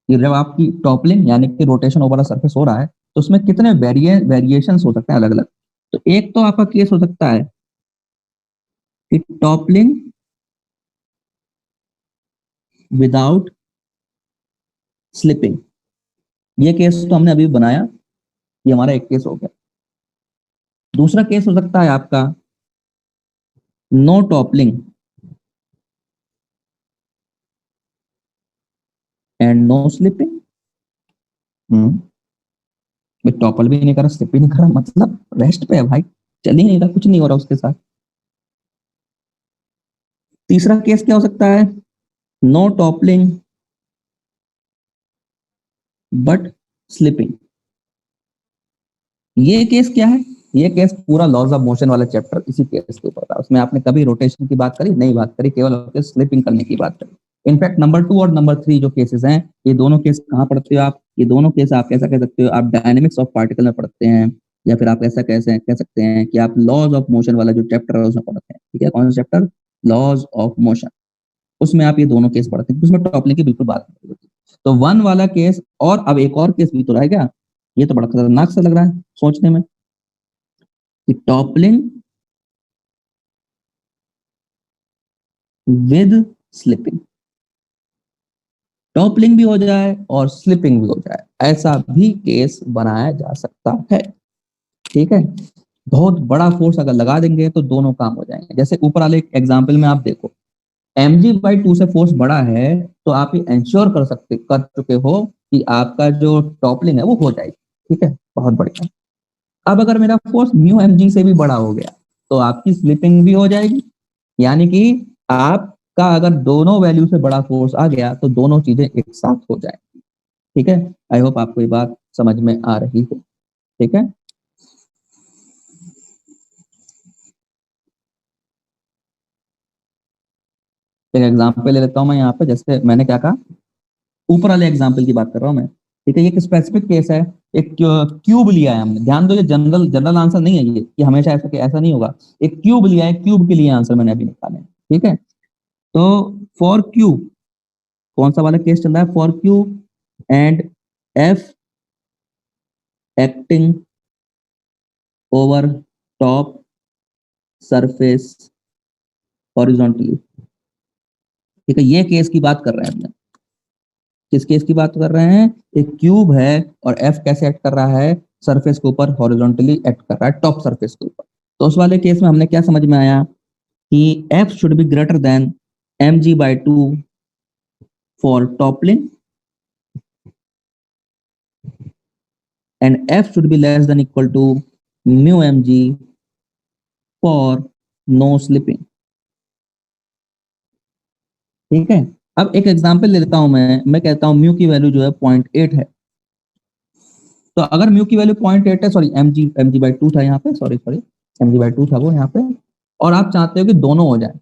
कि जब आपकी टॉपलिंग यानी कि रोटेशन ओवर सरफेस हो रहा है, तो उसमें कितने वेरिएशन हो सकते हैं अलग अलग। तो एक तो आपका केस हो सकता है कि टॉपलिंग विदाउट स्लिपिंग, ये केस तो हमने अभी बनाया, ये हमारा एक केस हो गया। दूसरा केस हो सकता है आपका no toppling and no slipping. Topple भी नहीं करा, स्लिप भी नहीं करा, मतलब रेस्ट पे है भाई, चल ही नहीं रहा, कुछ नहीं हो रहा उसके साथ। तीसरा केस क्या हो सकता है, नो टॉपलिंग बट स्लिपिंग। ये केस क्या है, ये केस पूरा लॉज ऑफ मोशन वाला चैप्टर इसी केस के ऊपर था, उसमें आपने कभी रोटेशन की बात करी नहीं, बात करी, केवल स्लिपिंग करने की बात करी। इनफैक्ट नंबर 2 और नंबर 3 जो केसेस हैं, ये दोनों केस कहाँ पढ़ते हो आप, ये दोनों केस आप कैसा कह सकते हो, आप डायनेमिक्स ऑफ पार्टिकल में पढ़ते हैं, या फिर आप ऐसा कैसे कह सकते हैं कि आप लॉज ऑफ मोशन वाला जो चैप्टर है उसमें पढ़ते हैं, ठीक है, कौन सा चैप्टर, लॉज ऑफ मोशन, उसमें आप ये दोनों केस पढ़ते हैं, उसमें टॉपलिंग की बिल्कुल बात नहीं होती। तो वन वाला केस, और अब एक और केस भी तो रह गया, ये तो बड़ा खतरनाक सा लग रहा है सोचने में, कि टॉपलिंग विद स्लिपिंग, टॉपलिंग भी हो जाए और स्लिपिंग भी हो जाए, ऐसा भी केस बनाया जा सकता है, ठीक है। बहुत बड़ा फोर्स अगर लगा देंगे तो दोनों काम हो जाएंगे। जैसे ऊपर वाले एग्जाम्पल में आप देखो, mg/2 से फोर्स बड़ा है, तो आप ये इंश्योर कर चुके हो कि आपका जो टॉपलिंग है वो हो जाएगी, ठीक है, बहुत बढ़िया। अब अगर मेरा फोर्स म्यू mg से भी बड़ा हो गया, तो आपकी स्लिपिंग भी हो जाएगी, यानी कि आपका अगर दोनों वैल्यू से बड़ा फोर्स आ गया तो दोनों चीजें एक साथ हो जाएंगी, ठीक है। आई होप आपको ये बात समझ में आ रही है, ठीक है। एक एग्जांपल ले लेता हूं मैं यहाँ पे, जैसे मैंने क्या कहा, ऊपर वाले एग्जांपल की बात कर रहा हूं मैं, ठीक है। ये एक स्पेसिफिक केस है, एक क्यूब लिया है हमने, ध्यान दो ये जनरल जनरल आंसर नहीं है ये कि हमेशा ऐसा नहीं होगा। एक क्यूब लिया है, क्यूब के लिए आंसर मैंने अभी निकाले हैं, ठीक है। तो फॉर क्यूब, कौन सा वाला केस चल रहा है, for cube and F acting over top surface horizontally, ठीक है। ये केस की बात कर रहे हैं अपने, किस केस की बात कर रहे हैं, एक क्यूब है और एफ कैसे एक्ट कर रहा है, सरफेस के ऊपर हॉरिजॉन्टली एक्ट कर रहा है, टॉप सरफेस के ऊपर। तो उस वाले केस में हमने क्या समझ में आया कि F should be greater than mg/2 for toppling and F should be less than equal to mu mg for no slipping, ठीक है। अब एक एग्जांपल ले लेता हूं मैं कहता हूं म्यू की वैल्यू जो है 0.8 है। तो अगर म्यू की वैल्यू 0.8 है, सॉरी mg/2 था यहाँ पे, सॉरी सॉरी mg/2 था वो यहाँ पे, और आप चाहते हो कि दोनों हो जाए,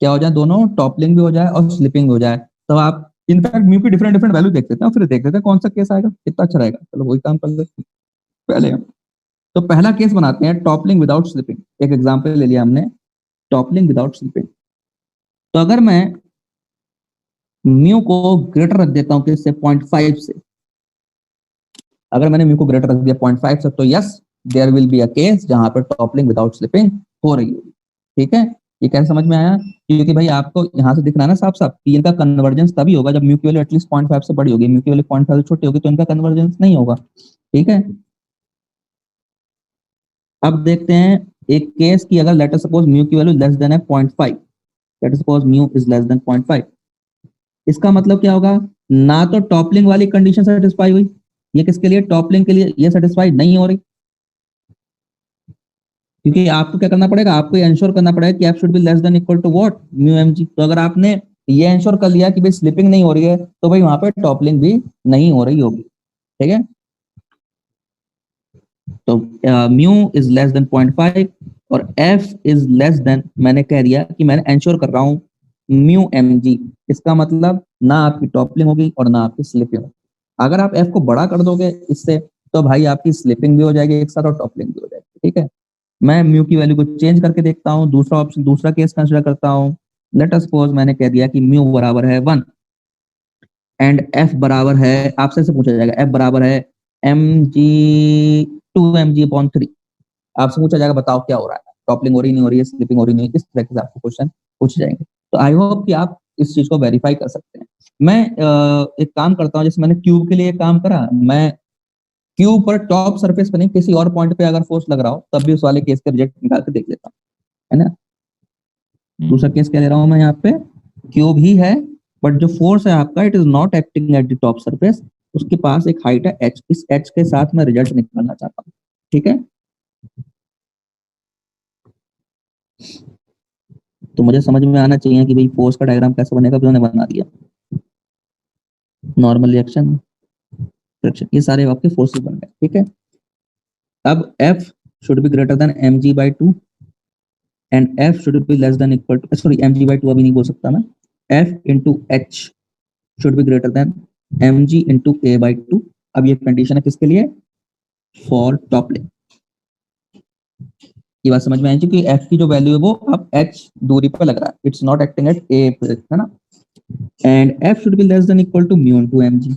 क्या हो जाए, दोनों टॉपलिंग भी हो जाए और स्लिपिंग भी हो जाए, तो आप इनफैक्ट म्यू की डिफरेंट डिफरेंट वैल्यू देख लेते हैं, फिर देख लेते हैं कौन सा केस आएगा, कितना अच्छा रहेगा। चलो वही काम कर लेते हैं पहले हम। तो पहला केस बनाते हैं टॉपलिंग विदाउट स्लिपिंग, एक एग्जाम्पल ले लिया हमने, टॉपलिंग विदाउट स्लिपिंग। तो अगर मैं म्यू को ग्रेटर रख देता हूँ किससे, 0.5 से, अगर मैंने म्यू को ग्रेटर रख दिया 0.5 से, तो yes there will be a case जहां पर टॉपलिंग विदाउट स्लिपिंग हो रही होगी, ठीक है। ये कैसे समझ में आया, क्योंकि भाई आपको यहाँ से दिख रहा है ना साफ साफ कि इनका कन्वर्जेंस तभी होगा जब म्यू की वैल्यू एटलीस्ट 0.5 से बड़ी होगी, म्यू की वैल्यू 0.5 से छोटी होगी तो इनका कन्वर्जेंस नहीं होगा, ठीक है। अब देखते हैं एक केस की, अगर लेट अस सपोज म्यू की वैल्यू लेस देन है 0.5, let us suppose mu is less then 0.5, इसका मतलब क्या होगा, ना तो टॉपलिंग वाली कंडीशन सेटिस्फाई हुई, ये किसके लिए, टॉपलिंग के लिए, ये सेटिस्फाई नहीं हो रही, क्योंकि आपको क्या करना पड़ेगा, आपको ये इंश्योर करना पड़ेगा कि F should be less than equal to what, mu mg। तो अगर आपने ये इंश्योर कर लिया कि भाई स्लिपिंग नहीं हो रही है, तो भाई वहां पे टॉपलिंग भी नहीं हो रही होगी, ठीक है। तो म्यू इज लेस देन 0.5 और एफ इज लेस देन, मैंने कह दिया कि मैंने इंश्योर कर रहा हूँ म्यू mg, इसका मतलब ना आपकी टॉपलिंग होगी और ना आपकी स्लिपिंग होगी। अगर आप एफ को बड़ा कर दोगे इससे, तो भाई आपकी स्लिपिंग भी हो जाएगी एक साथ और टॉपलिंग भी हो जाएगी, ठीक है। मैं म्यू की वैल्यू को चेंज करके देखता हूँ, दूसरा ऑप्शन, दूसरा केस कंसिडर करता हूँ। लेट अस सपोज मैंने कह दिया कि म्यू बराबर है 1 एंड एफ बराबर है, आपसे से पूछा जाएगा एफ बराबर है mg/2 आपसे पूछा जाएगा बताओ क्या हो रहा है, टॉपलिंग हो रही नहीं हो रही है, स्लिपिंग हो रही नहीं, इस तरह से आपको क्वेश्चन पूछे जाएंगे। तो आई होप कि आप इस चीज को वेरीफाई कर सकते हैं। मैं एक काम करता हूँ, जैसे मैंने क्यूब के लिए काम करा, मैं क्यूब पर टॉप सरफेस पे नहीं किसी और पॉइंट पे अगर फोर्स लग रहा हो तब भी उस वाले केस के रिजल्ट निकाल के देख लेता हूँ, है ना। दूसरा केस क्या ले रहा हूं मैं यहाँ पे, क्यूब ही है बट जो फोर्स है आपका it is not acting at the top surface, उसके पास एक हाइट है h, इस h के साथ मैं रिजल्ट निकालना चाहता हूँ, ठीक है। तो मुझे समझ में आना चाहिए कि भाई फोर्स का डायग्राम कैसे बनेगा, भी उन्होंने बना दिया, नॉर्मल रिएक्शन, फ्रिक्शन, ये सारे आपके फोर्सेस बन गए, ठीक है। अब F should be greater than mg/2 and F should be less than equal to, sorry mg/2 अभी नहीं बोल सकता मैं, F into h should be greater than mg into a/2। अब ये कंडीशन है किसके लिए, फॉर टॉपलिंग। ये बात समझ में आई कि F की जो वैल्यू है वो अब h दूरी पर लग रहा है, it's not acting at a, है ना। And F should be less than equal to mu into mg,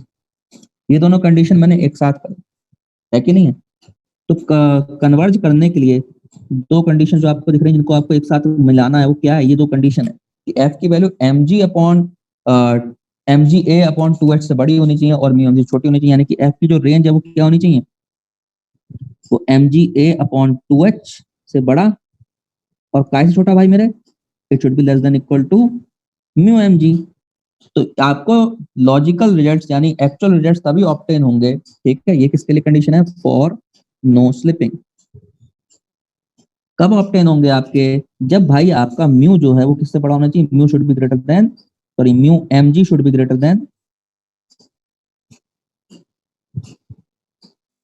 ये दोनों कंडीशन मैंने एक साथ कर, है कि नहीं है। तो कन्वर्ज करने के लिए दो कंडीशन जो आपको दिख रही है जिनको आपको एक साथ मिलाना है, वो क्या है, ये दो कंडीशन है कि एफ की वैल्यू mg/2h से बड़ी होनी चाहिए और म्यू mg छोटी होनी चाहिए, यानी कि एफ की जो रेंज है वो क्या होनी चाहिए, वो mga/2h से बड़ा और काय से छोटा भाई मेरे, it should be less than equal to mu mg। तो आपको लॉजिकल रिजल्ट्स यानी एक्चुअल रिजल्ट्स तभी ऑब्टेन होंगे, ठीक है। ये किसके लिए कंडीशन है, फॉर नो स्लिपिंग। कब ऑब्टेन होंगे आपके, जब भाई आपका म्यू जो है वो किससे बड़ा होना चाहिए, mu should be greater than, sorry mu mg should be greater than,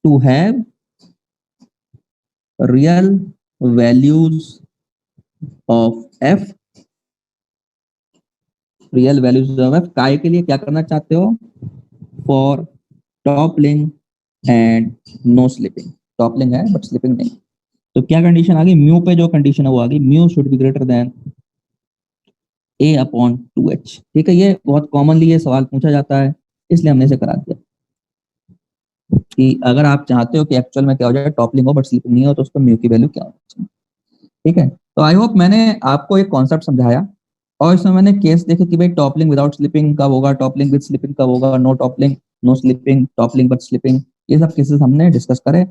to have real values of f real values of F काय के लिए क्या करना चाहते हो, for toppling and no slipping, toppling है बट स्लिपिंग नहीं। तो क्या कंडीशन आ गई, म्यू पे जो कंडीशन है वो आ गई, mu should be greater then a upon 2h। ठीक है, ये बहुत कॉमनली ये सवाल पूछा जाता है, इसलिए हमने इसे करा दिया कि अगर आप चाहते हो कि एक्चुअल में क्या हो जाए, टॉपलिंग हो बट स्लिपिंग नहीं हो, तो उसको म्यू की वैल्यू क्या होनी चाहिए। ठीक है, तो आई होप मैंने आपको एक कॉन्सेप्ट समझाया, और इसमें मैंने केस देखे कि भाई टॉपलिंग विदाउट स्लिपिंग कब होगा, टॉपलिंग विद स्लिपिंग कब होगा, no toppling no slipping, toppling but slipping, ये सब केसेस हमने डिस्कस करे।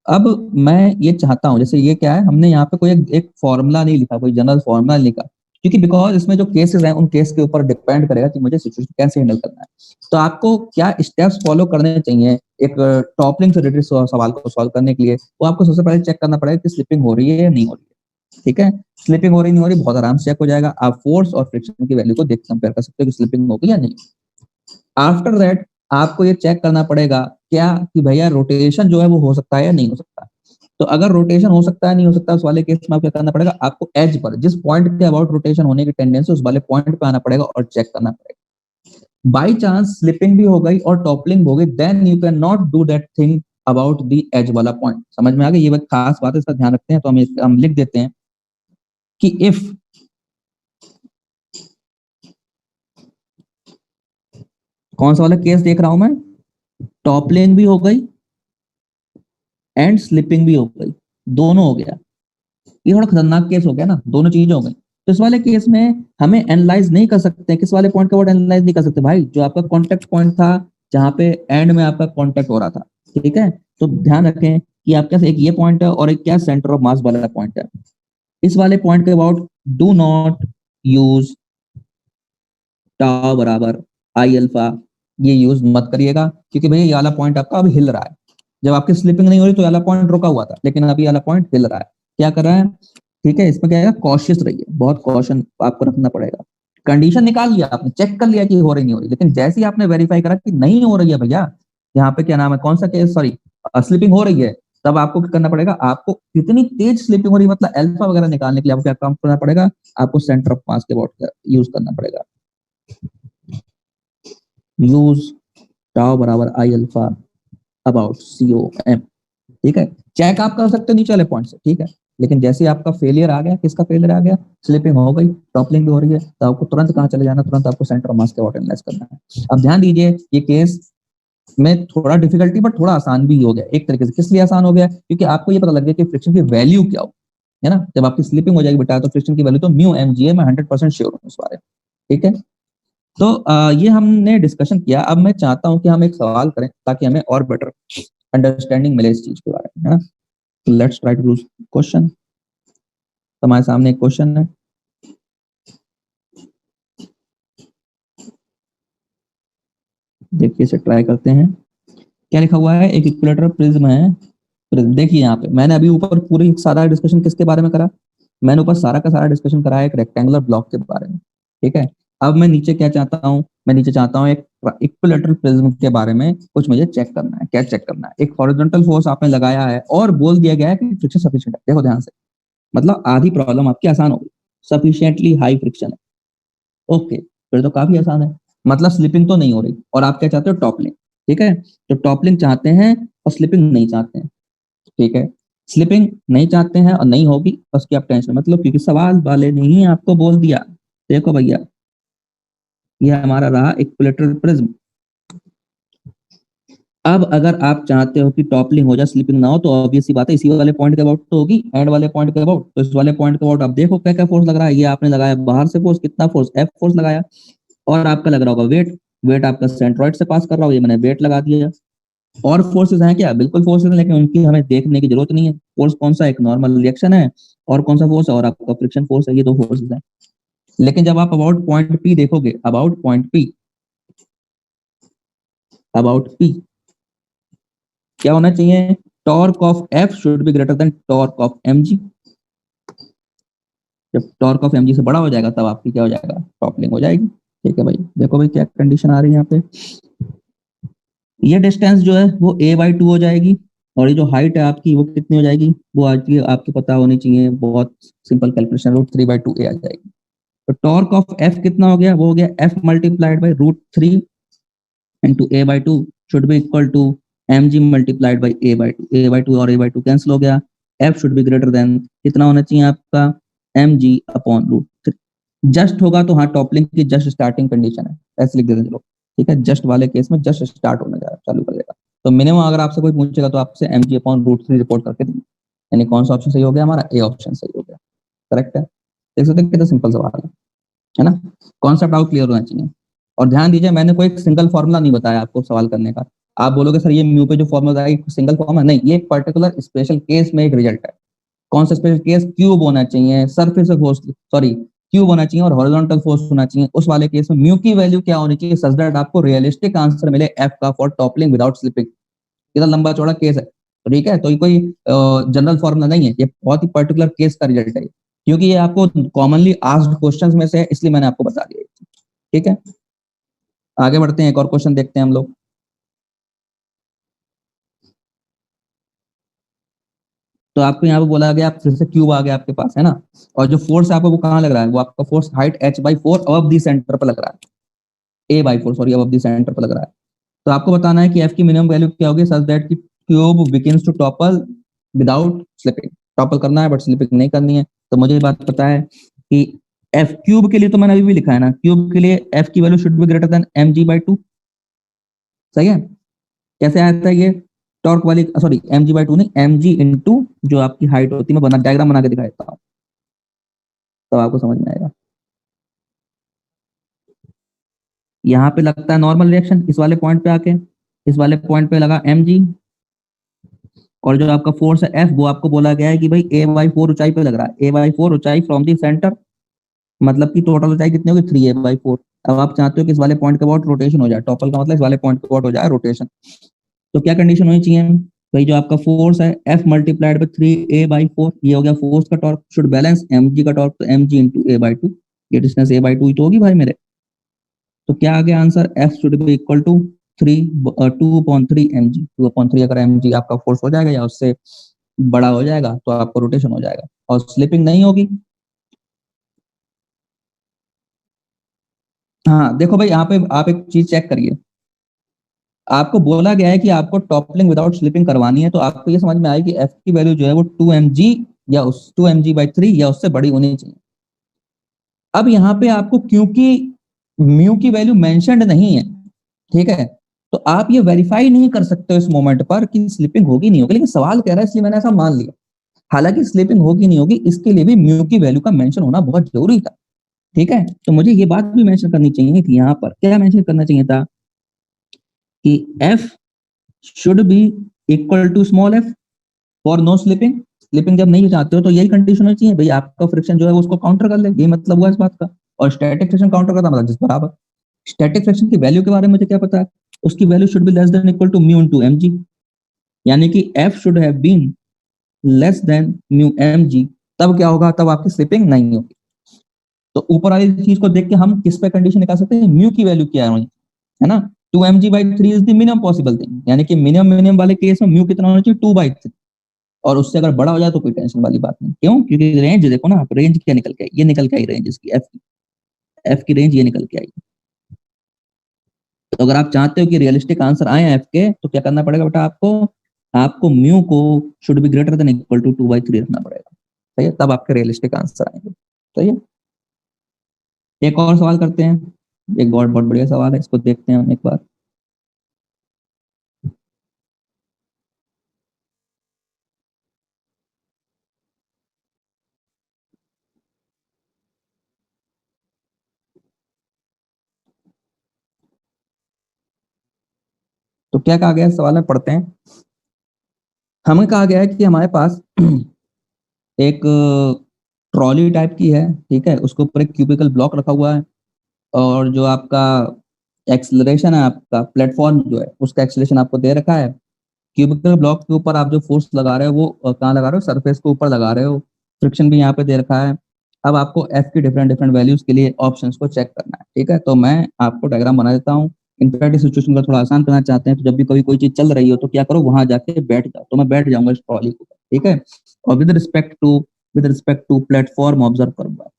अब मैं ये चाहता हूँ, जैसे ये क्या है, हमने यहाँ पे कोई एक फॉर्मूला नहीं लिखा, कोई जनरल फॉर्मूला नहीं लिखा, क्योंकि बिकॉज इसमें जो केसेस हैं उन केस के ऊपर डिपेंड करेगा कि मुझे सिचुएशन कैसे हैंडल करना है। तो आपको क्या स्टेप्स फॉलो करने चाहिए एक टॉपलिंग से रिलेटेड सवाल को सॉल्व करने के लिए, वो आपको सबसे पहले चेक करना पड़ेगा कि स्लिपिंग हो रही है या नहीं हो रही है। ठीक है, स्लिपिंग हो रही नहीं हो रही बहुत आराम से चेक हो जाएगा, आप फोर्स और फ्रिक्शन की वैल्यू को देख कंपेयर कर सकते हो कि स्लिपिंग होगी या नहीं। आफ्टर दैट आपको ये चेक करना पड़ेगा क्या कि भैया रोटेशन जो है वो हो सकता है या नहीं हो सकता। तो अगर रोटेशन हो सकता है नहीं हो सकता, उस वाले केस में आपको क्या करना पड़ेगा, आपको एज पर जिस पॉइंट के अबाउट रोटेशन होने की टेंडेंसी उस वाले पॉइंट पे आना पड़ेगा और चेक करना पड़ेगा। बाई चांस स्लिपिंग भी हो गई और टॉपलिंग हो गई, then you can not do that thing about the edge वाला पॉइंट। समझ में आ गई, ये खास बात है, इसका ध्यान रखते हैं। तो हम लिख देते हैं कि इफ कौन सा वाला केस देख रहा हूं मैं, टॉपलिंग भी हो गई एंड स्लिपिंग भी हो गई, दोनों हो गया, ये थोड़ा खतरनाक केस हो गया ना, दोनों चीजें हो गई। तो इस वाले केस में हमें एनालाइज नहीं कर सकते, किस वाले पॉइंट का वर्ड एनालाइज नहीं कर सकते भाई, जो आपका कॉन्टेक्ट पॉइंट था जहां पे एंड में आपका कॉन्टेक्ट हो रहा था। ठीक है, तो ध्यान रखें कि आपके पास एक ये पॉइंट है और एक क्या सेंटर ऑफ मास वाला पॉइंट है। इस वाले पॉइंट के about do not use tau बराबर आई अल्फा, ये यूज मत करिएगा, क्योंकि भैया ये वाला पॉइंट आपका अभी हिल रहा है। जब आपकी स्लिपिंग नहीं हो रही तो ये वाला पॉइंट रुका हुआ था, लेकिन अभी ये वाला पॉइंट हिल रहा है, क्या कर रहा है। ठीक है, इसमें क्या है, कॉशियस रहिए, बहुत कॉशन आपको रखना पड़ेगा। कंडीशन निकाल लिया आपने, चेक कर लिया कि हो रही नहीं हो रही, लेकिन जैसे ही आपने वेरीफाई करा कि नहीं हो रही है भैया, यहाँ पे क्या नाम है, कौन सा केस, सॉरी स्लिपिंग हो रही है, तब आपको क्या करना पड़ेगा, आपको कितनी तेज स्लिपिंग हो रही है मतलब अल्फा वगैरह निकालने के लिए आपको क्या काम करना पड़ेगा, आपको सेंटर ऑफ मास के अबाउट यूज करना पड़ेगा, यूज टाउ बराबर आई अल्फा अबाउट COM। ठीक है, चेक आप कर सकते हो नीचे वाले पॉइंट से। ठीक है, लेकिन जैसे आपका फेलियर आ गया, किसका फेलियर आ गया, स्लिपिंग हो गई, टॉपलिंग भी हो रही है, तो आपको तुरंत कहाँ चले जाना, तुरंत आपको सेंटर ऑफ मास के अबाउट एनालाइज करना है। अब ध्यान दीजिए, ये केस में थोड़ा डिफिकल्टी बट थोड़ा आसान भी हो गया एक तरीके से। किस लिए आसान हो गया, क्योंकि आपको ये पता लग गया कि फ्रिक्शन की वैल्यू क्या हो, है ना। जब आपकी स्लिपिंग हो जाएगी बेटा, तो फ्रिक्शन की वैल्यू तो म्यू mg है, मैं 100% श्योर हूँ इस बारे में। ठीक है, तो ये हमने डिस्कशन किया। अब मैं चाहता हूं कि हम एक सवाल करें ताकि हमें और बेटर अंडरस्टैंडिंग मिले इस चीज के बारे में, है ना। Let's try to do question. हमारे सामने एक क्वेश्चन है, देखिए इसे ट्राई करते हैं। क्या लिखा हुआ है, एक इक्विलेटरल प्रिज्म है। देखिए यहाँ पे मैंने अभी ऊपर पूरी सारा डिस्कशन किसके बारे में करा, मैंने ऊपर सारा का सारा डिस्कशन करा है एक रेक्टेंगुलर ब्लॉक के बारे में। ठीक है, अब मैं नीचे क्या चाहता हूँ, मैं नीचे चाहता हूँ एक इक्विलेटरल प्रिज्म के बारे में कुछ मुझे चेक करना है। क्या चेक करना है, एक हॉरिजॉन्टल फोर्स आपने लगाया है और बोल दिया गया है कि फ्रिक्शन सफिशिएंट है। देखो ध्यान से, मतलब आधी प्रॉब्लम आपकी आसान हो गई, सफिशिएंटली हाई फ्रिक्शन है। ओके, फिर तो काफी आसान है, मतलब स्लिपिंग तो नहीं हो रही, और आप क्या चाहते हो, टॉपलिंग। ठीक है, तो टॉपलिंग चाहते हैं और स्लिपिंग नहीं चाहते हैं। ठीक है, स्लिपिंग नहीं चाहते हैं और नहीं होगी, उसकी आप टेंशन मतलब, क्योंकि सवाल वाले ने ही आपको बोल दिया। देखो भैया, ये हमारा रहा इक्विलेटरल प्रिज्म। अब अगर आप चाहते हो कि टॉपलिंग हो जाए स्लिपिंग ना हो, तो ऑब्वियस सी बात है इसी वाले पॉइंट के अबाउट तो होगी, एंड वाले पॉइंट के अबाउट। तो इस वाले पॉइंट के अबाउट आप देखो क्या क्या फोर्स लग रहा है, ये आपने लगाया बाहर से फोर्स, कितना फोर्स, F फोर्स लगाया, और आपका लग रहा होगा वेट, वेट आपका सेंट्रॉइड से पास कर रहा हो, ये मैंने वेट लगा दिया। और फोर्सेस हैं क्या, बिल्कुल फोर्सेस हैं, लेकिन उनकी हमें देखने की जरूरत नहीं है। फोर्स कौन सा, एक नॉर्मल रिएक्शन है, और कौन सा फोर्स है, और आपका फ्रिक्शन फोर्स है, ये दो फोर्सेस हैं। लेकिन जब आप अबाउट पॉइंट पी देखोगे, about point P, about P क्या होना चाहिए, torque of F should be greater than torque of mg। जब टॉर्क ऑफ mg से बड़ा हो जाएगा तब आपकी क्या हो जाएगा, टॉपलिंग हो जाएगी। ठीक है भाई, देखो भाई क्या कंडीशन आ रही है यहाँ पे, ये डिस्टेंस जो है वो a/2 हो जाएगी, और ये जो हाइट है आपकी वो कितनी हो जाएगी, वो आज की आपको पता होनी चाहिए, बहुत सिंपल कैलकुलेशन, √3/2a आ जाएगी। तो टॉर्क ऑफ एफ कितना हो गया, वो हो गया F multiplied by √3 into A by two should be equal to M G multiplied by A by two और ए बाई टू कैंसिल हो गया। F should be greater than कितना होना चाहिए आपका, एम जी अपॉन √3। जस्ट होगा तो हाँ टॉपलिंग की जस्ट स्टार्टिंग कंडीशन है, ऐसे लिख देते चलो, ठीक है। जस्ट वाले केस में जस्ट स्टार्ट होने जा चालू कर देगा। तो मिनिमम अगर आपसे कोई पूछेगा तो आपसे एम जी अपॉन √3 रिपोर्ट करके देंगे। यानी कौन सा ऑप्शन सही हो गया हमारा, ए ऑप्शन सही हो गया, करेक्ट है। देख सकते हैं कितना सिंपल सवाल है ना। कॉन्सेप्ट आउट क्लियर होना चाहिए। और ध्यान दीजिए मैंने कोई एक सिंगल फॉर्मूला नहीं बताया आपको सवाल करने का। आप बोलोगे सर ये म्यू पे जो फॉर्मूला है सिंगल फॉर्मूला नहीं, ये पर्टिकुलर स्पेशल केस में एक रिजल्ट है। कौन सा स्पेशल केस, क्यूब होना चाहिए, सरफेस फोर्स, सॉरी क्यूब होना चाहिए और हॉरिजॉन्टल फोर्स होना चाहिए। उस वाले केस में म्यू की वैल्यू क्या होनी चाहिए सच दैट आपको रियलिस्टिक आंसर मिले एफ का फॉर टॉपलिंग विदाउट स्लिपिंग। इतना लंबा चौड़ा केस है, ठीक है। तो ये कोई जनरल फॉर्मूला नहीं है, ये बहुत ही पर्टिकुलर केस का रिजल्ट है, क्योंकि ये आपको कॉमनली आस्क्ड क्वेश्चंस में से है, इसलिए मैंने आपको बता दिया, ठीक है। आगे बढ़ते हैं, एक और क्वेश्चन देखते हैं हम लोग। तो आपको यहाँ पे बोला गया, आप फिर से क्यूब आ गया आपके पास है ना, और जो फोर्स आपको वो कहाँ लग रहा है, वो आपका force height h/4 above the centre पर लग रहा है, a/4 sorry above the centre पर लग रहा है। तो आपको बताना है कि एफ की मिनिमम वैल्यू क्या होगी सच दैट की cube begins to topple without slipping. Topple करना है बट स्लिपिंग नहीं करनी है। तो मुझे ये बात पता है कि एफ क्यूब के लिए तो मैंने अभी भी लिखा है ना, क्यूब के लिए एफ की value should be greater than mg/2, सही है। कैसे आता है ये, टॉर्क वाली, सॉरी mg/2 नहीं, mg इंटू जो आपकी हाइट होती है, मैं बना डायग्राम बना के दिखा देता हूँ तो आपको समझ में आएगा। यहाँ पे लगता है नॉर्मल रिएक्शन, इस वाले पॉइंट पे आके इस वाले पॉइंट पे लगा mg, और जो आपका फोर्स है एफ वो आपको बोला गया है कि भाई a/4 ऊंचाई पे लग रहा है, a/4 ऊंचाई फ्रॉम दी सेंटर, मतलब कि टोटल ऊंचाई कितनी होगी 3a/4। अब आप चाहते हो कि इस वाले पॉइंट के अबाउट रोटेशन हो जाए, टॉपल का मतलब इस वाले पॉइंट के अबाउट हो जाए रोटेशन। तो क्या कंडीशन होनी चाहिए, भाई जो आपका फोर्स है एफ मल्टीप्लाइड बाई 3a/4, ये हो गया फोर्स का टॉर्क, शुड बैलेंस mg का टॉर्क, तो mg इंटू a/2, ये डिस्टेंस a/2 ही तो होगी भाई मेरे। तो क्या आ गया answer, F should be equal to 2/3 mg, 2/3 अगर mg आपका फोर्स हो जाएगा या उससे बड़ा हो जाएगा तो आपको रोटेशन हो जाएगा और स्लिपिंग नहीं होगी। हाँ देखो भाई यहाँ पे आप एक चीज चेक करिए, आपको बोला गया है कि आपको टॉपलिंग विदाउट स्लिपिंग करवानी है, तो आपको ये समझ में आएगी एफ की वैल्यू जो है वो 2 mg या उस 2 mg/3 या उससे बड़ी होनी चाहिए। अब यहाँ पे आपको क्योंकि म्यू की वैल्यू मेंशन्ड नहीं है, ठीक है, तो आप ये वेरीफाई नहीं कर सकते हो इस मोमेंट पर कि स्लिपिंग होगी नहीं होगी, लेकिन सवाल कह रहा है इसलिए मैंने ऐसा मान लिया। हालांकि स्लिपिंग होगी नहीं होगी इसके लिए भी म्यू की वैल्यू का मेंशन होना बहुत जरूरी था, ठीक है। तो मुझे ये बात भी मेंशन करनी चाहिए थी, यहाँ पर क्या मेंशन करना चाहिए था कि F should be equal to small F for no slipping. Slipping जब नहीं चाहते हो तो यही कंडीशन होनी चाहिए भाई, आपका फ्रिक्शन जो है उसको काउंटर कर ले, ये मतलब हुआ इस बात का। और स्टैटिक फ्रिक्शन काउंटर करता मतलब जिस बराबर। स्टैटिक फ्रिक्शन की वैल्यू के बारे में मुझे क्या पता है, उसकी value should be less than equal to mu into mg, यानी कि F should have been less than mu mg, तब क्या होगा, तब आपकी स्लिपिंग नहीं होगी। तो ऊपर वाली चीज को देख के हम किस पे कंडीशन निकाल सकते हैं, म्यू की वैल्यू क्या है ना। 2 mg/3 is the minimum possible thing, यानी कि मिनिमम मिनिमम वाले केस में म्यू कितना होना चाहिए 2/3, और उससे अगर बड़ा हो जाए तो कोई टेंशन वाली बात नहीं। क्यों, क्योंकि रेंज देखो ना आप, रेंज क्या निकल के आई, ये निकल के आई रेंज इसकी एफ की रेंज ये निकल के आई। तो अगर आप चाहते हो कि रियलिस्टिक आंसर आए एफ के, तो क्या करना पड़ेगा बेटा आपको, आपको म्यू को should be greater than equal to 2/3 रखना पड़ेगा, सही है, तब आपके रियलिस्टिक आंसर आएंगे। सही है। एक और सवाल करते हैं, एक बहुत बहुत बढ़िया सवाल है, इसको देखते हैं हम एक बार। तो क्या कहा गया है सवाल में, पढ़ते हैं। हमें कहा गया है कि हमारे पास एक ट्रॉली टाइप की है, ठीक है, उसके ऊपर एक क्यूबिकल ब्लॉक रखा हुआ है, और जो आपका एक्सेलरेशन है, आपका प्लेटफॉर्म जो है उसका एक्सेलरेशन आपको दे रखा है। क्यूबिकल ब्लॉक के ऊपर आप जो फोर्स लगा रहे हो वो कहाँ लगा रहे हो, सरफेस के ऊपर लगा रहे हो। फ्रिक्शन भी यहाँ पे दे रखा है। अब आपको एफ की डिफरेंट डिफरेंट वैल्यूज के लिए ऑप्शंस को चेक करना है, ठीक है। तो मैं आपको डायग्राम बना देता हूँ। इनफैक्ट इस सिचुएशन को थोड़ा आसान करना चाहते हैं तो जब भी कभी कोई चीज चल रही हो तो क्या करो, वहां जाके बैठ जाओ। तो मैं बैठ जाऊंगा इस ट्रॉली के ऊपर, ठीक है, और with respect to platform observe करूंगा।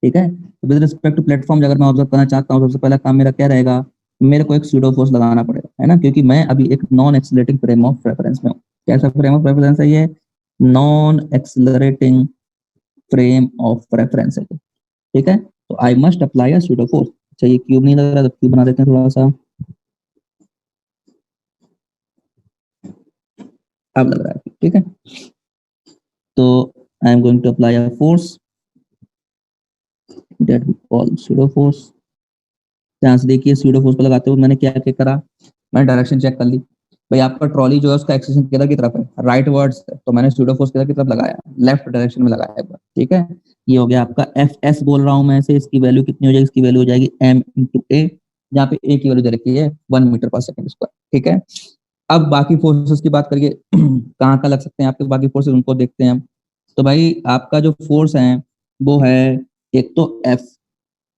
ठीक है। तो विद रिस्पेक्ट टू प्लेटफॉर्म अगर मैं ऑब्जर्व करना चाहता हूँ, सबसे पहला काम मेरा क्या रहेगा, मेरे को एक स्यूडो फोर्स लगाना पड़ेगा, है ना, क्योंकि मैं अभी एक non accelerating frame of reference में हूँ। कैसा फ्रेम ऑफ रेफरेंस है ये? Non accelerating frame of reference है, ठीक है। तो I must apply a pseudo force. अच्छा, ये क्यूब नहीं लग रहा, तो क्यूब बना देते हैं थोड़ा सा, अब लग रहा है, ठीक है। तो I am going to apply a force that we call pseudo force. ध्यान से देखिए, स्यूडो फोर्स पर लगाते हुए मैंने क्या क्या करा, मैंने डायरेक्शन चेक कर ली। भाई आपका ट्रॉली जो है उसका एक्सेशन किधर की तरफ है, राइट वर्ड्स है, तो मैंने स्यूडो फोर्स किधर की तरफ लगाया, लेफ्ट डायरेक्शन में लगाया एक बार, ठीक है। ये हो गया आपका एफ एस बोल रहा हूं मैं इसे, इसकी वैल्यू कितनी हो जाएगी, इसकी वैल्यू हो जाएगी एम इंटू ए, जहाँ पे ए की वैल्यू दे रखी है 1 मीटर पर सेकंड स्क्वायर, ठीक है। अब बाकी फोर्सेस की बात करिए, कहाँ कहाँ लग सकते हैं आपके बाकी फोर्सेस, उनको देखते हैं हम। तो भाई आपका जो फोर्स है वो है, एक तो एफ,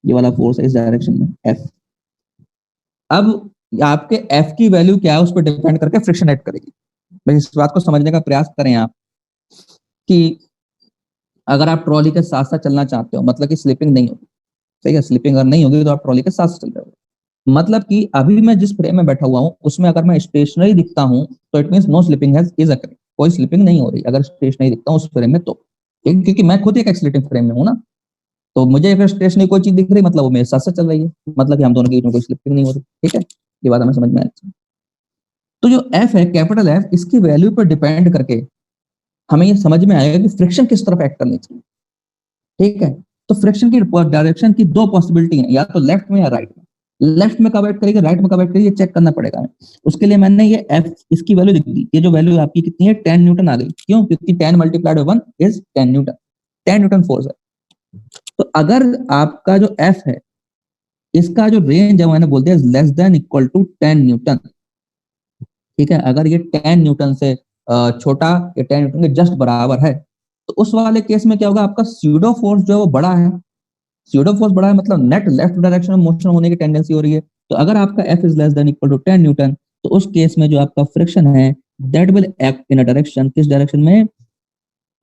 ये वाला फोर्स है इस डायरेक्शन में एफ। अब आपके एफ की वैल्यू क्या है उस पर डिपेंड करके फ्रिक्शन एक्ट करेगी। भाई इस बात को समझने का प्रयास करें आप, कि अगर आप ट्रॉली के साथ साथ चलना चाहते हो, मतलब कि स्लिपिंग नहीं होगी, ठीक है, स्लिपिंग अगर नहीं होगी तो आप ट्रॉली के साथ साथ चल रहे हो। मतलब कि अभी मैं जिस फ्रेम में बैठा हुआ हूँ उसमें अगर मैं स्टेशनरी दिखता हूँ तो it mean no slipping has is occurring, कोई स्लिपिंग नहीं हो रही अगर स्टेशनरी दिखता हूँ उस फ्रेम में तो, ठीक, क्योंकि मैं खुद एक एक्सीलरेटिंग फ्रेम में हूँ ना। तो मुझे अगर स्टेशनरी कोई चीज दिख रही मतलब वो मेरे साथ साथ चल रही है, मतलब कि हम दोनों के बीच में कोई स्लिपिंग नहीं हो रही, ठीक है। ये बात हमें समझ में आई। तो जो एफ है, कैपिटल एफ, इसकी वैल्यू पर डिपेंड करके हमें ये समझ में आएगा कि फ्रिक्शन किस तरफ एक्ट करनी चाहिए, ठीक है। तो फ्रिक्शन की डायरेक्शन की दो पॉसिबिलिटी है, या तो लेफ्ट में या राइट में। लेफ्ट में कब एक्ट करेगी, राइट में कब एक्ट करेगी, चेक करना पड़ेगा हमें। उसके लिए मैंने ये एफ इसकी वैल्यू लिख दी, ये जो वैल्यू आपकी कितनी है 10 न्यूटन आ गई, क्यों, क्योंकि 10 multiplied by 1 is 10 Newton, 10 Newton force है। तो अगर आपका जो एफ है इसका जो रेंज है मैंने बोल दिया less than equal to 10 newton, ठीक है। अगर ये 10 न्यूटन से छोटा या 10 न्यूटन के जस्ट बराबर है, तो उस वाले केस में क्या होगा, आपका स्यूडो फोर्स जो है वो बड़ा है। स्यूडो फोर्स बड़ा है मतलब नेट लेफ्ट डायरेक्शन में मोशन होने की टेंडेंसी हो रही है। तो अगर आपका F is less than equal to 10 newton, तो उस केस में जो आपका फ्रिक्शन है that will act in a direction, किस डायरेक्शन में,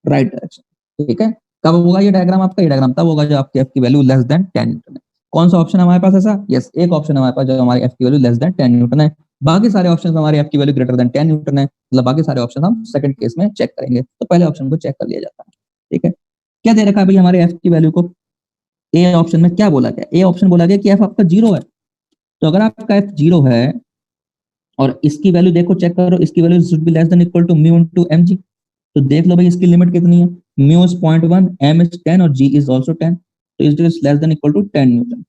राइट डायरेक्शन, ठीक है। कब होगा ये डायग्राम आपका, ये डायग्राम तब होगा जब आपकी एफ की वैल्यू लेस देन 10 न्यूटन है। कौन सा ऑप्शन है हमारे पास ऐसा, यस, एक ऑप्शन है हमारे पास जब हमारी एफ की वैल्यू लेस देन 10 न्यूटन है। बाकी सारे ऑप्शन में हमारी एफ की वैल्यू ग्रेटर देन 10 न्यूटन है, मतलब बाकी सारे ऑप्शन हम सेकंड केस में चेक करेंगे, तो पहले ऑप्शन को चेक कर लिया जाता है, ठीक है। क्या दे रखा है भाई हमारे एफ की वैल्यू को, ए ऑप्शन में क्या बोला गया, ए ऑप्शन बोला गया कि एफ आपका जीरो है। तो अगर आपका एफ जीरो है और इसकी वैल्यू देखो, चेक करो, इसकी value should be less than equal to mu into M G. तो देख लो भाई इसकी लिमिट कितनी है, म्यू इज 0.1, एम इज 10 और जी इज आल्सो 10, तो is less than equal to 10 newton.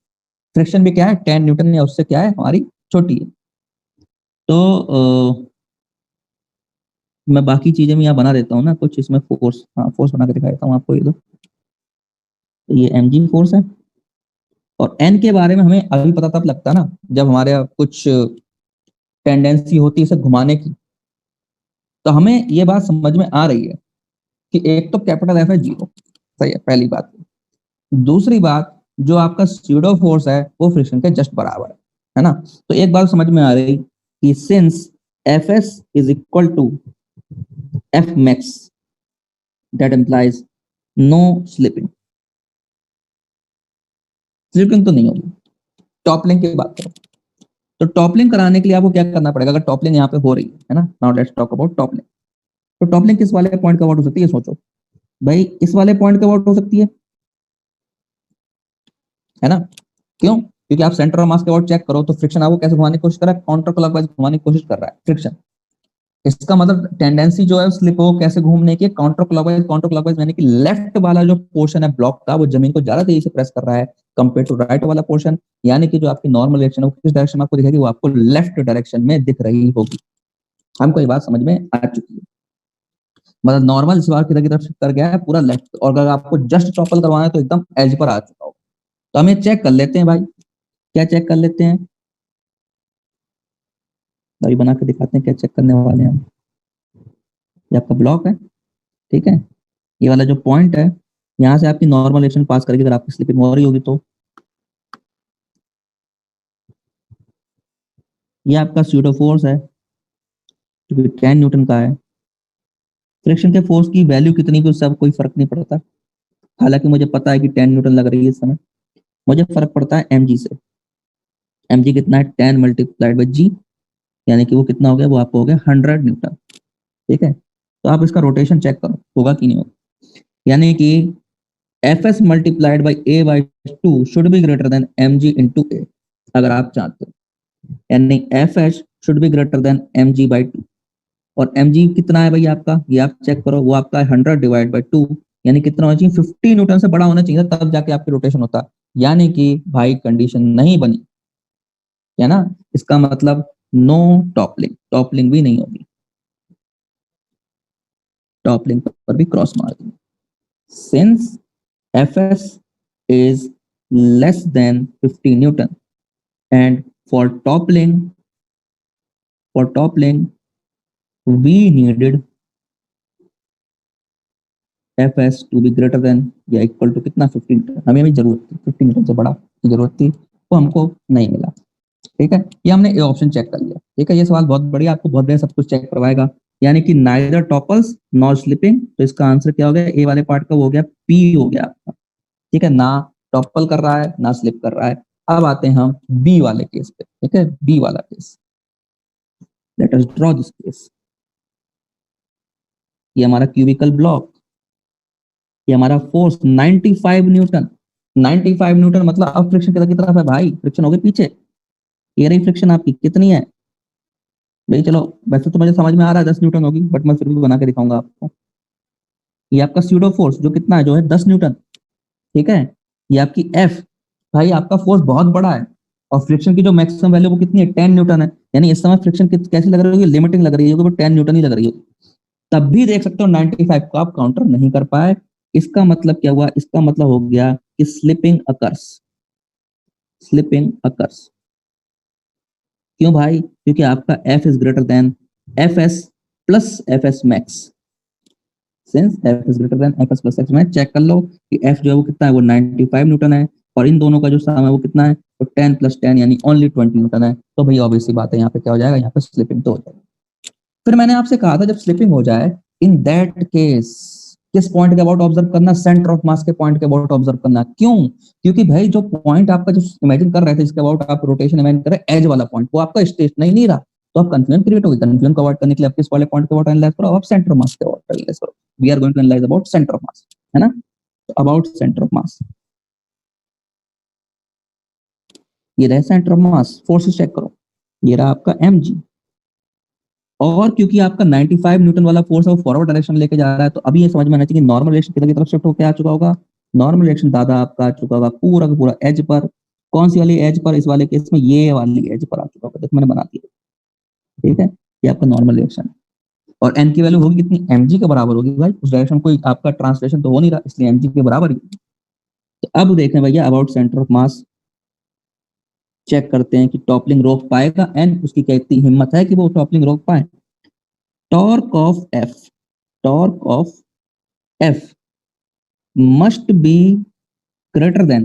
Friction भी क्या है 10 न्यूटन या उससे क्या है हमारी छोटी है। तो मैं बाकी चीजें भी यहाँ बना देता हूँ ना कुछ, इसमें फोर्स, हाँ फोर्स बना के दिखा देता हूँ आपको, ये दो, तो ये एम जी फोर्स है। और एन के बारे में हमें अभी पता तब लगता है ना जब हमारे यहाँ कुछ टेंडेंसी होती है इसे घुमाने की। तो हमें ये बात समझ में आ रही है कि एक तो कैपिटल एफ है जीरो, सही है, पहली बात। दूसरी बात, जो आपका स्यूडो फोर्स है वो फ्रिक्शन के जस्ट बराबर है ना। तो एक बात समझ में आ रही कि since F S is equal to F max, that implies no slipping, slipping तो नहीं होगी। टॉप लिंक की बात करो, तो टॉप लिंक कराने के लिए आपको क्या करना पड़ेगा, अगर टॉप लिंक यहाँ पे हो रही है ना, now let's talk about top link. तो टॉप लिंक किस वाले पॉइंट का अबाउट हो सकती है, सोचो भाई, इस वाले पॉइंट का अबाउट हो सकती है ना। क्यों, क्योंकि आप सेंटर और मास के अबाउट चेक करो तो फ्रिक्शन आपको कैसे घुमाने की कोशिश कर रहा है, काउंटर क्लॉकवाइज घुमाने की कोशिश कर रहा है फ्रिक्शन। इसका मतलब टेंडेंसी जो है स्लिप हो कैसे घूमने की, काउंटर क्लॉकवाइज, काउंटर क्लॉकवाइज यानी कि लेफ्ट वाला जो पोर्शन है ब्लॉक का वो जमीन को ज्यादा तेजी से प्रेस कर रहा है कंपेयर टू राइट वाला पोर्शन, यानी कि जो आपकी नॉर्मल डायरेक्शन है वो किस डायरेक्शन में आपको दिखेगी, वो आपको लेफ्ट डायरेक्शन में दिख रही होगी। हमको ये बात समझ में आ चुकी है, मतलब नॉर्मल इस बार की तरफ शिफ्ट कर गया है पूरा लेफ्ट, और अगर आपको जस्ट चॉपल करवाना है तो एकदम एज पर आ चुका हो। तो हम ये चेक कर लेते हैं भाई, क्या चेक कर लेते हैं, अभी बना के दिखाते हैं क्या चेक करने वाले हैं हम। ये आपका ब्लॉक है, ठीक है। ये वाला जो पॉइंट है यहाँ से आपकी नॉर्मल एक्शन पास करेगी, अगर आपकी स्लिपिंग हो रही होगी तो ये आपका स्यूडो फोर्स है जो कि 10 न्यूटन का है। फ्रिक्शन के फोर्स की वैल्यू कितनी भी उससे अब कोई फर्क नहीं पड़ता, हालांकि मुझे पता है कि 10 न्यूटन लग रही है इस समय, मुझे फर्क पड़ता है mg से। mg कितना है 10 मल्टीप्लाइड बाई g, यानी कि वो कितना हो गया, वो आपको हो गया 100 न्यूटन। ठीक है, तो आप इसका रोटेशन चेक करो होगा कि नहीं होगा, यानी कि fs multiplied by a by 2 should be greater than mg into a, अगर आप चाहते हो, यानी fs should be greater than mg by 2। और mg कितना है भाई आपका, ये आप चेक करो, वो आपका 100 डिवाइड बाई 2, यानी कितना होना चाहिए, 50 न्यूटन से बड़ा होना चाहिए, तब जाके आपकी रोटेशन होता। यानी कि भाई कंडीशन नहीं बनी है ना, इसका मतलब नो टॉपलिंग, टॉपलिंग भी नहीं होगी, टॉपलिंग पर भी क्रॉस मार देंगे। Since fs is less than 50 newton and for toppling we needed fs to be greater than या इक्वल टू कितना 50 न्यूटन, हमें भी जरूरत थी 50 न्यूटन से बड़ा की जरूरत थी, वो हमको नहीं मिला। ठीक है, ये हमने ए ऑप्शन चेक कर लिया। ठीक है, ये सवाल बहुत बढ़िया, आपको बहुत बढ़िया सब कुछ चेक करवाएगा, यानी कि नाइदर टॉपल्स नॉट स्लिपिंग, तो इसका आंसर क्या हो गया, ए वाले पार्ट का वो हो गया, पी हो गया आपका। ठीक है, ना टॉपल कर रहा है ना स्लिप कर रहा है। अब आते हैं हम बी वाले केस पे। ठीक है, बी वाला case, let us draw this case. ये हमारा क्यूबिकल ब्लॉक, ये हमारा फोर्स 95 न्यूटन, 95 न्यूटन मतलब अब फ्रिक्शन किधर की तरफ है भाई, फ्रिक्शन हो गई पीछे, ये रही फ्रिक्शन आपकी कितनी है भाई, चलो वैसे तो मुझे समझ में आ रहा है 10 न्यूटन होगी, बट मैं फिर भी बना के दिखाऊंगा आपको। ये आपका स्यूडो फोर्स जो कितना है, जो है 10 न्यूटन। ठीक है, ये आपकी एफ, भाई आपका फोर्स बहुत बड़ा है, और फ्रिक्शन की जो मैक्सिमम वैल्यू वो कितनी है 10 न्यूटन है, यानी इस समय फ्रिक्शन कैसी लग रही होगी, लिमिटिंग लग रही होगी, वो 10 न्यूटन ही लग रही होगी। तब भी देख सकते हो 95 को आप काउंटर नहीं कर पाए, इसका मतलब क्या हुआ, इसका मतलब हो गया कि स्लिपिंग अकर्स, स्लिपिंग अकर्स। क्यों भाई, क्योंकि आपका F is greater than F S plus F S max, since F is greater than F S plus X max. Check कर लो कि एफ जो है वो कितना है, वो 95 न्यूटन है, और इन दोनों का जो सम है वो कितना है, वो 10 प्लस 10 यानी ओनली 20 न्यूटन है। तो भाई ऑब्वियसली बात है, यहाँ पे क्या हो जाएगा, यहाँ पे स्लिपिंग तो हो जाएगा। फिर मैंने आपसे कहा था जब स्लिपिंग हो जाए, इन दैट केस किस पॉइंट के अबाउट ऑब्जर्व करना, सेंटर ऑफ मास के पॉइंट के अबाउट ऑब्जर्व करना। क्यों, क्योंकि भाई जो पॉइंट आपका जो इमेजिन कर रहे थे, जिसके अबाउट आप रोटेशन इमेजिन कर रहे, एज वाला पॉइंट, वो आपका स्टेशनरी नहीं रहा, तो आप कंफ्यूजन क्रिएट होगी। कंफ्यूजन को अवॉइड करने के लिए आप किस वाले पॉइंट के अबाउट एनालाइज करो, आप सेंटर ऑफ मास के अबाउट एनालाइज करो। We are going to analyse about centre of mass, है ना, अबाउट सेंटर ऑफ मास। ये रहे centre of mass, forces check करो, ये रहा आपका mg, और क्योंकि आपका 95 न्यूटन वाला फोर्स है वो फॉरवर्ड डायरेक्शन लेके जा रहा है, तो अभी ये समझ में आना चाहिए कि नॉर्मल रिएक्शन किधर की तरफ शिफ्ट होकर आ चुका होगा, नॉर्मल रिएक्शन दादा आपका आ चुका होगा पूरा का पूरा एज पर। कौन सी वाली एज पर, इस वाले केस में ये वाली एज पर आ चुका होगा, देखो मैंने बना दिया। ठीक है, ये आपका नॉर्मल रिएक्शन, और एन की वैल्यू होगी कितनी, mg के बराबर होगी भाई, उस डायरेक्शन कोई आपका ट्रांसलेशन तो हो नहीं रहा, इसलिए mg के बराबर ही। तो अब देखें भैया about centre of mass, check करते हैं कि टॉपलिंग रोक पाएगा एन, उसकी कितनी हिम्मत है कि वो टॉपलिंग रोक पाए। Torque of F, torque of F must be greater than,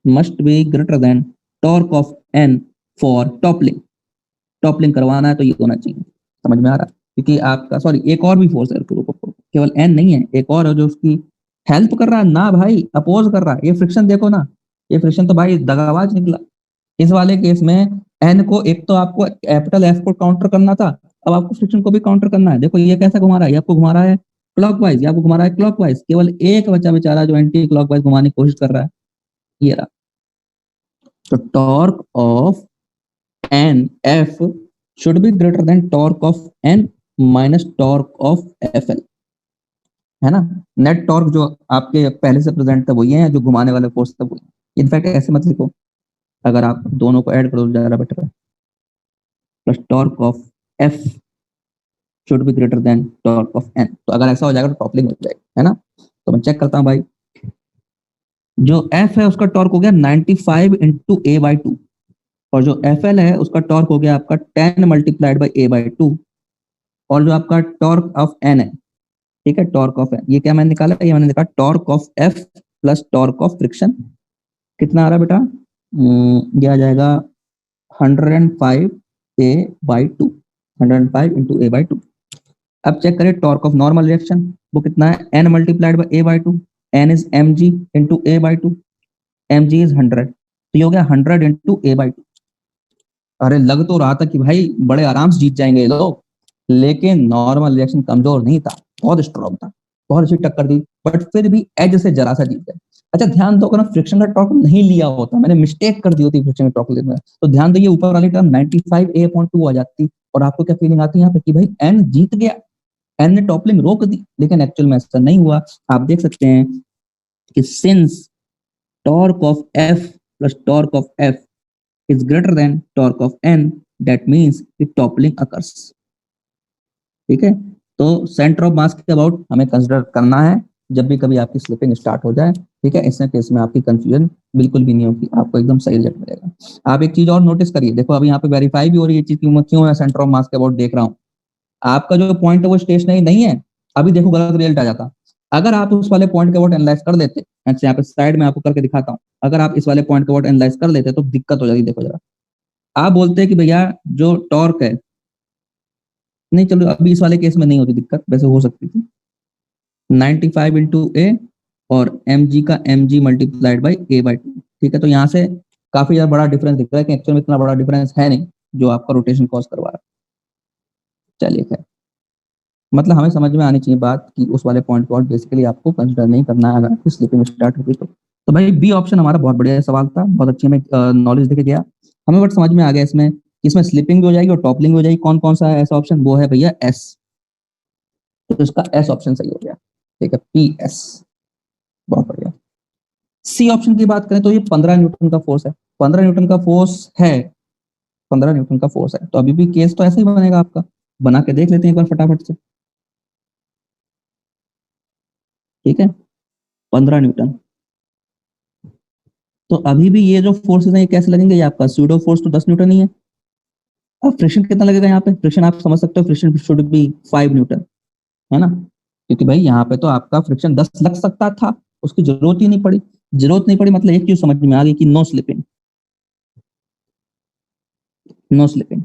must be greater than torque of n for toppling। Toppling करवाना है तो ये होना चाहिए, समझ में आ रहा है, क्योंकि आपका सॉरी एक और भी फोर्स है, केवल एन नहीं है, एक और है जो उसकी हेल्प कर रहा है ना भाई, अपोज कर रहा है। ये फ्रिक्शन देखो ना, ये फ्रिक्शन तो भाई दगाबाज निकला। इस वाले केस में एन को, एक तो आपको कैपिटल एफ को काउंटर करना था, अब आपको फ्रिक्शन को भी काउंटर करना है। देखो ये कैसा घुमा रहा है, ये आपको घुमा रहा है क्लॉकवाइज, या आपको घुमा रहा है क्लॉकवाइज, केवल एक बच्चा बेचारा जो एंटी क्लॉकवाइज घुमाने की कोशिश कर रहा है, ये रहा। तो torque of N F should be greater than torque of N minus torque of F L, है ना। नेट टॉर्क जो आपके पहले से प्रेजेंट था वही है, जो घुमाने वाले फोर्स था वही। इनफैक्ट ऐसे मत लिखो, अगर आप दोनों को ऐड करो ज्यादा बेटर है, plus torque of F should be greater than torque of N. तो अगर ऐसा हो जाएगा तो टॉपलिंग हो जाएगा, है ना। तो मैं चेक करता हूँ भाई, जो एफ है उसका टॉर्क हो गया 95 इंटू ए बाई 2, और जो एफ एल है उसका टॉर्क हो गया आपका 10 मल्टीप्लाइड बाई ए बाई 2, और जो आपका टॉर्क ऑफ एन है, ठीक है, टॉर्क ऑफ एन, ये क्या मैंने निकाला, ये मैंने निकाला torque of F plus torque of friction. कितना आ रहा है बेटा, ये आ जाएगा 105 ए बाई 2, 105 इंटू ए बाई 2। अब चेक करें टॉर्क ऑफ नॉर्मल रिएक्शन, वो कितना है, N multiplied by A by 2, n is mg into a by 2, mg is 100, तो ये हो गया 100 into a by 2। अरे लग तो रहा था कि भाई बड़े आराम से जीत जाएंगे ये लोग, लेकिन नॉर्मल रिएक्शन कमजोर नहीं था, बहुत स्ट्रॉन्ग था, बहुत अच्छी टक्कर दी, बट फिर भी एज से जरा सा जीत गए। अच्छा ध्यान दो, अगर फ्रिक्शन का टॉर्क नहीं लिया होता, मैंने मिस्टेक कर दी होती फ्रिक्शन का टॉर्क लेने में, तो ध्यान दो ये ऊपर वाली टर्म 95a/2 आ जाती, और आपको क्या फीलिंग आती है यहाँ पे कि भाई एन जीत गया, एन ने टॉपलिंग रोक दी, लेकिन एक्चुअल में ऐसा नहीं हुआ। आप देख सकते हैं कि since torque of F plus torque of F is greater than torque of n, that means the toppling occurs। ठीक है, तो सेंटर ऑफ मास के अबाउट हमें कंसिडर करना है जब भी कभी आपकी स्लिपिंग स्टार्ट हो जाए। ठीक है, इसमें केस में आपकी कंफ्यूजन बिल्कुल भी नहीं होगी, आपको एकदम सही रिजल्ट मिलेगा। आप एक चीज और नोटिस करिए, देखो अभी यहाँ पे वेरीफाई भी हो रही है चीज क्यों है सेंटर ऑफ मास के अबाउट देख रहा हूँ। आपका जो पॉइंट है वो स्टेशनरी नहीं है, अभी देखो गलत रिजल्ट आ जाता। अगर आप उस वाले पॉइंट के अबाउट एनालाइज कर लेते, अच्छा यहाँ पे साइड में आपको करके दिखाता हूँ, अगर आप इस वाले पॉइंट के अबाउट एनालाइज कर लेते तो दिक्कत हो जाती। देखो जरा, आप बोलते हैं कि भैया जो टॉर्क है, नहीं चलो अभी इस वाले केस में नहीं होती दिक्कत, वैसे हो सकती थी 95 इंटू ए और mg का mg multiplied by a by 2। ठीक है, तो यहाँ से काफी ज्यादा बड़ा डिफरेंस दिख रहा है कि एक्चुअल में इतना बड़ा डिफरेंस है नहीं जो आपका रोटेशन कॉज करवा रहा है। चलिए खैर, मतलब हमें समझ में आनी चाहिए बात कि उस वाले पॉइंट को बेसिकली आपको कंसिडर नहीं करना है अगर आपकी स्लिपिंग स्टार्ट होगी तो भाई बी ऑप्शन हमारा बहुत बढ़िया सवाल था, बहुत अच्छी हमें नॉलेज देके गया हमें, बट समझ में आ गया इसमें इसमें स्लिपिंग भी हो जाएगी और टॉपलिंग भी हो जाएगी। कौन कौन सा है ऐसा ऑप्शन, वो है भैया एस, तो इसका एस ऑप्शन सही हो गया। ठीक है, पी एस, बहुत बढ़िया। सी ऑप्शन की बात करें तो ये 15 न्यूटन का फोर्स है, 15 न्यूटन का फोर्स है, 15 न्यूटन का फोर्स है, तो अभी भी केस तो ऐसे ही बनेगा आपका, बना के देख लेते हैं एक बार फटाफट से। ठीक है, 15 न्यूटन, तो अभी भी ये जो फोर्सेस हैं ये कैसे लगेंगे, ये आपका स्यूडो फोर्स तो 10 न्यूटन ही है। अब फ्रिक्शन कितना लगेगा यहाँ पे, फ्रिक्शन आप समझ सकते हो, फ्रिक्शन शुड बी 5 न्यूटन, है ना, क्योंकि भाई यहाँ पे तो आपका फ्रिक्शन 10 लग सकता था, उसकी जरूरत ही नहीं पड़ी। जरूरत नहीं पड़ी मतलब एक चीज समझ में आ गई कि नो स्लिपिंग, नो स्लिपिंग।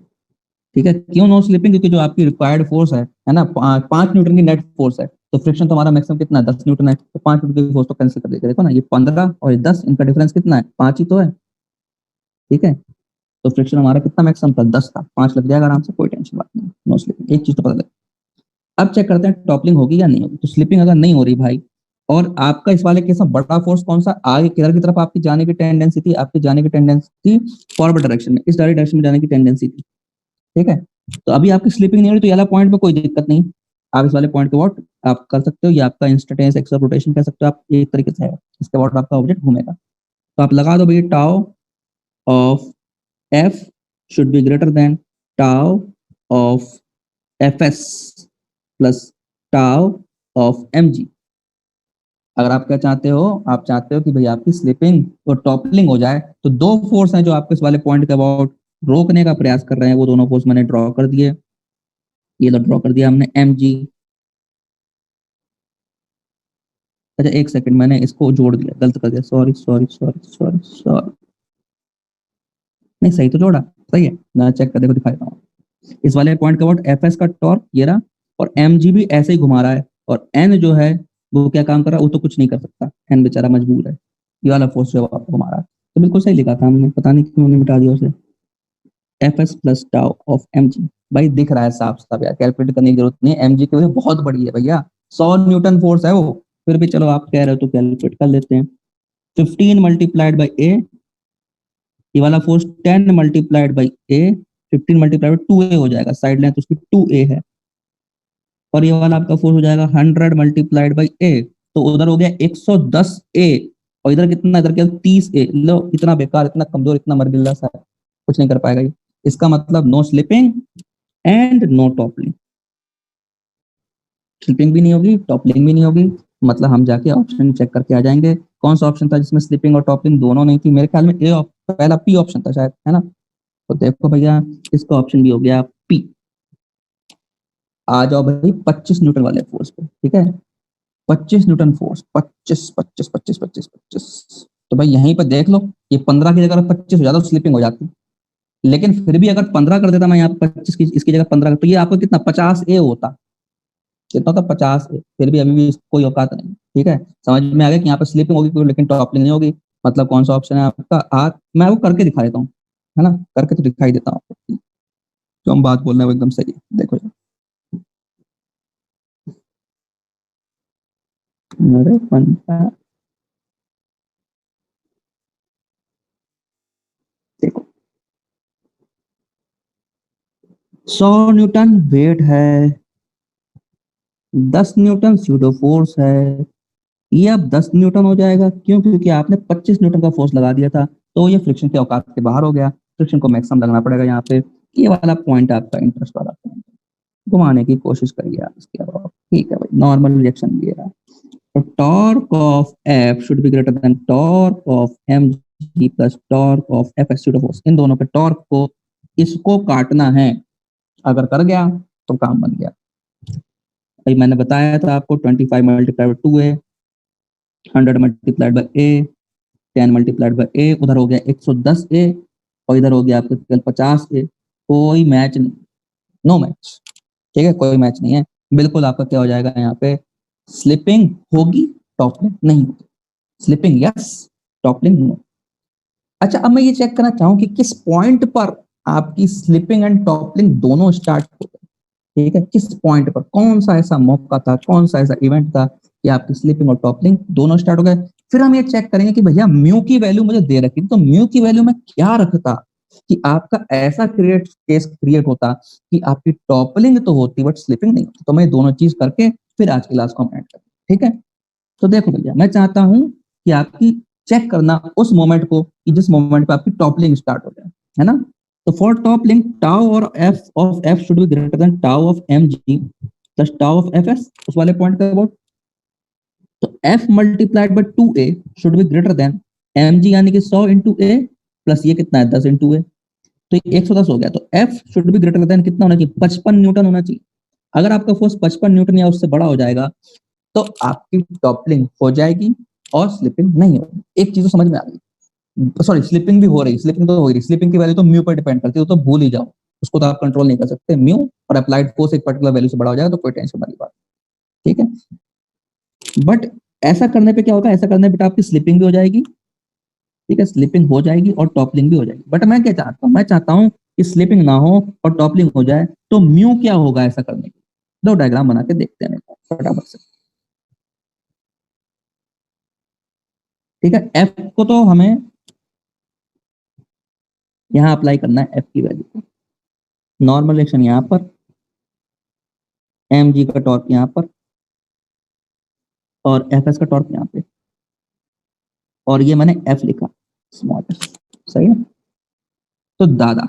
ठीक है, क्यों नो स्लिपिंग, क्योंकि जो आपकी रिक्वायर्ड फोर्स है ना, 5 न्यूटन की नेट फोर्स है, तो फ्रिक्शन तो हमारा मैक्सिमम कितना है 10 न्यूटन है, तो 5 न्यूटन की फोर्स तो कैंसिल कर देगा। देखो ना, ये 15 और ये 10, इनका डिफरेंस कितना है, 5 ही तो है। ठीक है, तो फ्रिक्शन हमारा कितना मैक्सिमम था, 10 था, 5 लग जाएगा आराम से, कोई टेंशन बात नहीं, नो स्लिपिंग, एक चीज तो पता लगे। अब चेक करते हैं टॉपलिंग होगी या नहीं होगी। तो स्लिपिंग अगर नहीं हो रही भाई, और आपका इस वाले केस में बड़ा फोर्स कौन सा, आगे किधर की तरफ आपकी जाने की टेंडेंसी थी, आपकी जाने की टेंडेंसी थी फॉरवर्ड डायरेक्शन में, इस डायरेक्शन में जाने की टेंडेंसी थी। ठीक है, तो अभी आपकी स्लिपिंग नहीं हो रही, तो ये वाला पॉइंट में कोई दिक्कत नहीं, आप इस वाले पॉइंट के अबाउट आप कर सकते हो, ये आपका इंस्टेंटेनियस एक्स ऑफ रोटेशन कह सकते हो आप, एक तरीके से है, इसके अबाउट आपका ऑब्जेक्ट घूमेगा। तो आप लगा दो भैया tau of F should be greater than tau of F S plus tau of M G. अगर आप क्या चाहते हो, आप चाहते हो कि भाई आपकी स्लिपिंग और टॉपलिंग हो जाए, तो दो फोर्स हैं जो आपके इस वाले पॉइंट के अबाउट रोकने का प्रयास कर रहे हैं, वो दोनों फोर्स मैंने ड्रॉ कर दिए, ये ड्रॉ कर दिया हमने एम जी। अच्छा एक सेकंड, मैंने इसको जोड़ दिया, गलत कर दिया, sorry sorry sorry sorry sorry, नहीं सही तो जोड़ा, सही है, मैं चेक कर देखो दिखा देता हूँ। इस वाले पॉइंट के अबाउट एफ एस का टॉर्क ये रहा, और एम जी भी ऐसे ही घुमा रहा है, और एन जो है वो क्या काम कर रहा है, वो तो कुछ नहीं कर सकता, एन बेचारा मजबूर है, ये वाला फोर्स जो आपको घुमा रहा है। तो बिल्कुल सही लिखा था हमने, पता नहीं क्यों मिटा दिया उसे, F S plus tau of M G. भाई दिख रहा है साफ साफ यार, कैलकुलेट करने की जरूरत नहीं है, एम जी की वजह बहुत बड़ी है भैया, 100 न्यूटन फोर्स है वो, फिर भी चलो आप कह रहे हो तो कैलकुलेट कर लेते हैं। 15 मल्टीप्लाइड बाई ए, ये वाला force 10 multiplied by A, 15 multiplied by 2a हो जाएगा, साइड लेंथ उसकी 2a है, और ये वाला आपका फोर्स हो जाएगा 100 मल्टीप्लाइड बाई ए, तो उधर हो गया 110a, और इधर कितना, इधर क्या 30a। लो इतना बेकार, इतना कमजोर, इतना मरगिल्ला सा है, कुछ नहीं कर पाएगा ये। इसका मतलब no slipping and no toppling, slipping भी नहीं होगी, टॉपलिंग भी नहीं होगी, मतलब हम जाके ऑप्शन चेक करके आ जाएंगे कौन सा ऑप्शन था जिसमें स्लिपिंग और टॉपलिंग दोनों नहीं थी। मेरे ख्याल में ए, पहला पी ऑप्शन था शायद, है ना, तो देखो भैया इसका ऑप्शन भी हो गया पी। आ जाओ भाई 25 न्यूटन वाले फोर्स पे। ठीक है, 25 न्यूटन फोर्स, 25 तो भाई यहीं पर देख लो, ये 15 की जगह 25 हो जाता तो स्लिपिंग हो जाती, लेकिन फिर भी अगर 15 कर देता मैं यहाँ पे 25 की, इसकी जगह 15, तो ये आपको कितना 50 ए होता, कितना होता 50 ए, फिर भी अभी भी कोई औकात नहीं। ठीक है, समझ में आ गया कि यहाँ पे स्लिपिंग होगी लेकिन टॉपलिंग नहीं होगी। मतलब कौन सा ऑप्शन है आपका? मैं वो करके दिखा देता हूँ, है ना, करके तो दिखाई देता हूँ आपको। जो हम बात बोल रहे हैं वो एकदम सही है, देखो। अरे पंटा, देखो 100 न्यूटन वेट है, 10 न्यूटन स्यूडो फोर्स है। ये अब 10 न्यूटन हो जाएगा, क्यों? क्योंकि आपने 25 न्यूटन का फोर्स लगा दिया था, तो ये फ्रिक्शन के औकात के बाहर हो गया। फ्रिक्शन को मैक्सिमम लगना पड़ेगा यहाँ पे। ये वाला पॉइंट आपका इंटरेस्ट वाला पॉइंट, घुमाने की कोशिश करिए आप इसके अलावा। ठीक है भाई, नॉर्मल रिएक्शन भी है। तो torque of F should be greater than torque of M G plus torque of F S pseudo force. इन दोनों पे टॉर्क को, इसको काटना है। अगर कर गया तो काम बन गया। भाई मैंने बताया था आपको 25 multiply by 2a, 100 multiplied by a, 10 multiplied by a, उधर हो गया 110a, और इधर हो गया आपका केवल 50a। कोई मैच नहीं, नो मैच। ठीक है, कोई मैच नहीं है। बिल्कुल आपका क्या हो जाएगा यहाँ पे? स्लिपिंग होगी, टॉपलिंग नहीं होगी। Slipping yes, toppling no. अच्छा, अब मैं ये चेक करना चाहूँ कि किस पॉइंट पर आपकी स्लिपिंग एंड टॉपलिंग दोनों स्टार्ट हो गए। ठीक है, किस पॉइंट पर, कौन सा ऐसा मौका था, कौन सा ऐसा इवेंट था कि आपकी स्लिपिंग और टॉपलिंग दोनों स्टार्ट हो गए। फिर हम ये चेक करेंगे कि भैया म्यू की वैल्यू मुझे दे रखी, तो म्यू की वैल्यू में क्या रखता कि आपका ऐसा केस क्रिएट होता कि आपकी टॉपलिंग तो होती बट स्लिपिंग नहीं होती। तो मैं दोनों चीज करके फिर आज की क्लास को एंड करें। ठीक है, तो देखो भैया, मैं चाहता हूं कि आपकी चेक करना उस मोमेंट को कि जिस मोमेंट पे आपकी टॉपलिंग स्टार्ट हो जाए, है ना। तो फॉर टॉपलिंग टाउ और F of F should be greater than tau of M G plus tau of F S, उस वाले पॉइंट का अबाउट। तो F multiplied by 2a should be greater than M G, यानी कि 100 into ए plus ये कितना है 10 इंटू ए, तो ये 110 हो गया। तो F should be greater than कितना होना चाहिए? 55 न्यूटन होना चाहिए। अगर आपका फोर्स 55 न्यूटन या उससे बड़ा हो जाएगा तो आपकी टॉपलिंग हो जाएगी और स्लिपिंग नहीं होगी। एक चीज तो समझ में आ गई, सॉरी स्लिपिंग भी हो रही, स्लिपिंग तो हो रही, स्लिपिंग की वैल्यू तो म्यू पर डिपेंड करती है, तो भूल ही जाओ, उसको तो आप कंट्रोल नहीं कर सकते। म्यू और अप्लाइड फोर्स एक पर्टिकुलर वैल्यू से बड़ा हो जाएगा तो कोई टेंशन वाली बात। ठीक है, बट ऐसा करने पे क्या होगा? ऐसा करने पे आपकी स्लिपिंग भी हो जाएगी, ठीक है, स्लिपिंग हो जाएगी और टॉपलिंग भी हो जाएगी। बट मैं क्या चाहता हूँ? मैं चाहता हूँ कि स्लिपिंग ना हो और टॉपलिंग हो जाए। तो म्यू क्या होगा ऐसा करने के? दो डायग्राम बना के देखते हैं फटाफट से। ठीक है, एफ को तो हमें यहाँ अप्लाई करना है, एफ की वैल्यू को। नॉर्मल रिएक्शन यहाँ पर, एम जी का टॉर्क यहाँ पर, और एफ एस का टॉर्क यहाँ पे, और ये मैंने एफ लिखा स्मॉल एफ। सही है। तो दादा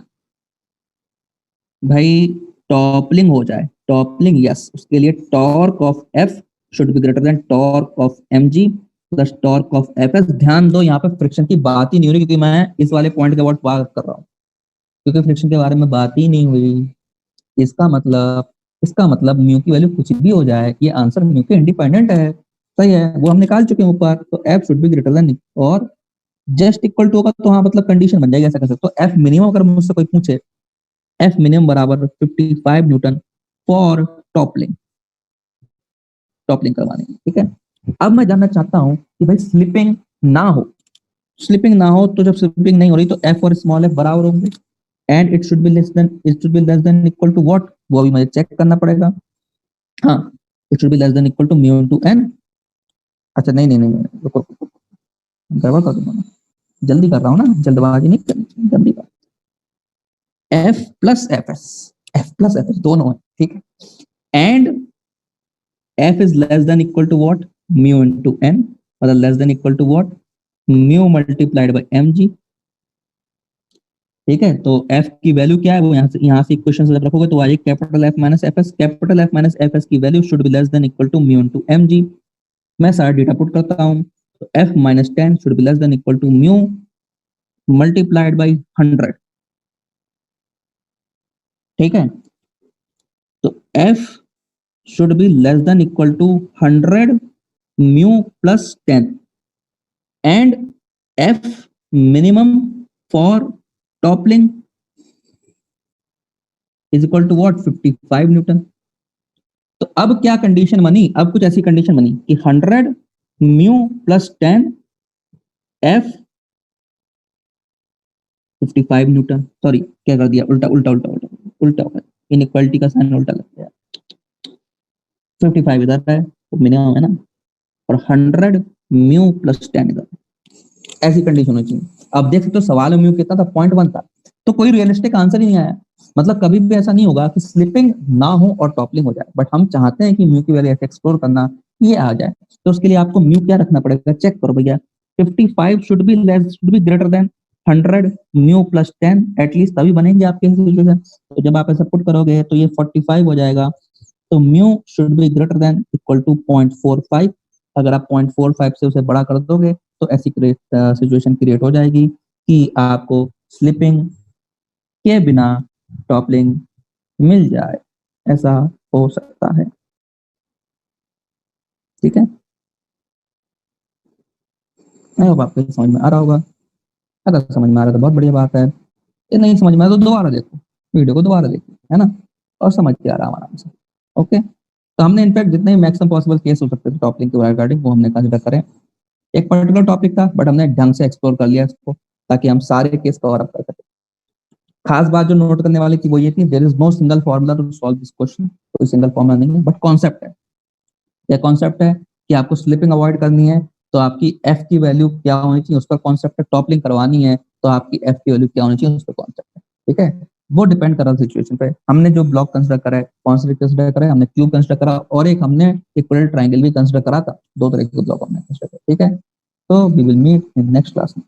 भाई, टॉपलिंग हो जाए, टॉपलिंग यस, उसके लिए torque of F should be greater than torque of M G plus torque of F S. ध्यान दो, यहाँ पे फ्रिक्शन की बात ही नहीं हो रही, क्योंकि मैं इस वाले पॉइंट के अबाउट बात कर रहा हूँ, क्योंकि फ्रिक्शन के बारे में बात ही नहीं हुई। इसका मतलब म्यू की वैल्यू कुछ भी हो जाए, ये आंसर म्यू के इंडिपेंडेंट है। सही है, वो हम निकाल चुके हैं ऊपर। तो F should be greater then और जस्ट इक्वल टू होगा, तो हाँ मतलब कंडीशन बन जाएगी, ऐसा कर सकते। तो एफ मिनिमम अगर मुझसे कोई पूछे, एफ मिनिमम बराबर 55 न्यूटन फॉर टॉपलिंग, टॉपलिंग करवाने की। ठीक है, अब मैं जानना चाहता हूँ कि भाई स्लिपिंग ना हो, स्लिपिंग ना हो, तो जब स्लिपिंग नहीं हो रही तो एफ और स्मॉल एफ बराबर होंगे, and it should be less than equal to what, वो अभी मुझे चेक करना पड़ेगा। हाँ, it should be less than equal to mu into N. अच्छा नहीं नहीं नहीं नहीं, रुको रुको, गड़बड़ कर दूंगा मैं, जल्दी कर रहा हूँ ना, जल्दबाजी नहीं करनी चाहिए, जल्दी कर। F plus F S, F plus F S दोनों है, ठीक है, and F is less than equal to what, mu into N, मतलब less than equal to what, mu multiplied by M G. ठीक है, तो एफ की वैल्यू क्या है वो यहाँ से इक्वेशन से जब रखोगे तो आएगी capital F minus F S. Capital F minus F S की value should be less than equal to mu into M G. मैं सारा डेटा पुट करता हूँ, तो F minus 10 should be less than equal to mu multiplied by 100। ठीक है, तो F should be less than equal to 100 mu plus 10, and F minimum for toppling is equal to what, 55 Newton. तो अब क्या condition बनी? अब कुछ ऐसी कंडीशन बनी कि 100 mu plus 10 F 55 Newton, sorry क्या कर दिया, उल्टा उल्टा उल्टा उल्टा उल्टा हो गया, इनइक्वालिटी का साइन उल्टा लग गया। 55 इधर है, वो मिनिमम है ना, और 100 म्यू प्लस 10 इधर, ऐसी कंडीशन होनी चाहिए। अब देख सकते हो सवाल में म्यू कितना था, 0.1 था, तो कोई रियलिस्टिक आंसर ही नहीं आया। मतलब कभी भी ऐसा नहीं होगा कि स्लिपिंग ना हो और टॉपलिंग हो जाए, बट हम चाहते हैं कि म्यू की वैल्यू एक्सप्लोर करना, ये आ जाए। तो उसके लिए आपको म्यू क्या रखना पड़ेगा, चेक करो भैया, 55 should be greater then 100 mu plus 10 at least, तभी बनेंगे आपके सिचुएशन। तो जब आप ऐसा पुट करोगे तो ये 45 हो जाएगा, तो mu should be greater than equal to 0.45। अगर आप 0.45 से उसे बड़ा कर दोगे तो ऐसी सिचुएशन क्रिएट हो जाएगी कि आपको स्लिपिंग के बिना टॉपलिंग मिल जाए, ऐसा हो सकता है। ठीक है, आई होप आपको समझ में आ रहा होगा। अगर समझ में आ रहा है तो बहुत बढ़िया बात है, ये नहीं समझ में आया तो दोबारा देखो, वीडियो को दोबारा देखो, है ना, और समझ के आराम आराम से। ओके, तो हमने इनफैक्ट जितने मैक्सिमम पॉसिबल केस हो सकते थे टॉपलिंग के रिगार्डिंग वो हमने कंसिडर करें। एक पर्टिकुलर टॉपिक था बट हमने ढंग से एक्सप्लोर कर लिया इसको, ताकि हम सारे केस कवर अप कर सकें। खास बात जो नोट करने वाली थी वो ये थी, there is no single formula to solve this question, कोई सिंगल फॉर्मूला नहीं है, बट कॉन्सेप्ट है। यह कॉन्सेप्ट है कि आपको स्लिपिंग अवॉइड करनी है तो आपकी एफ की वैल्यू क्या होनी चाहिए, उसका कॉन्सेप्ट है। टॉपलिंग करवानी है तो आपकी एफ की वैल्यू क्या होनी चाहिए, उसका कॉन्सेप्ट है। ठीक है, वो डिपेंड कर रहा है सिचुएशन पे। हमने जो ब्लॉक कंसिडर करा है, कौन सा कंसिडर करा है, हमने क्यूब कंसिडर करा, और एक हमने इक्वल ट्राइंगल भी कंसिडर करा था। दो तरह के ब्लॉक हमने कंसिडर करा। ठीक है, तो we will meet in next class में।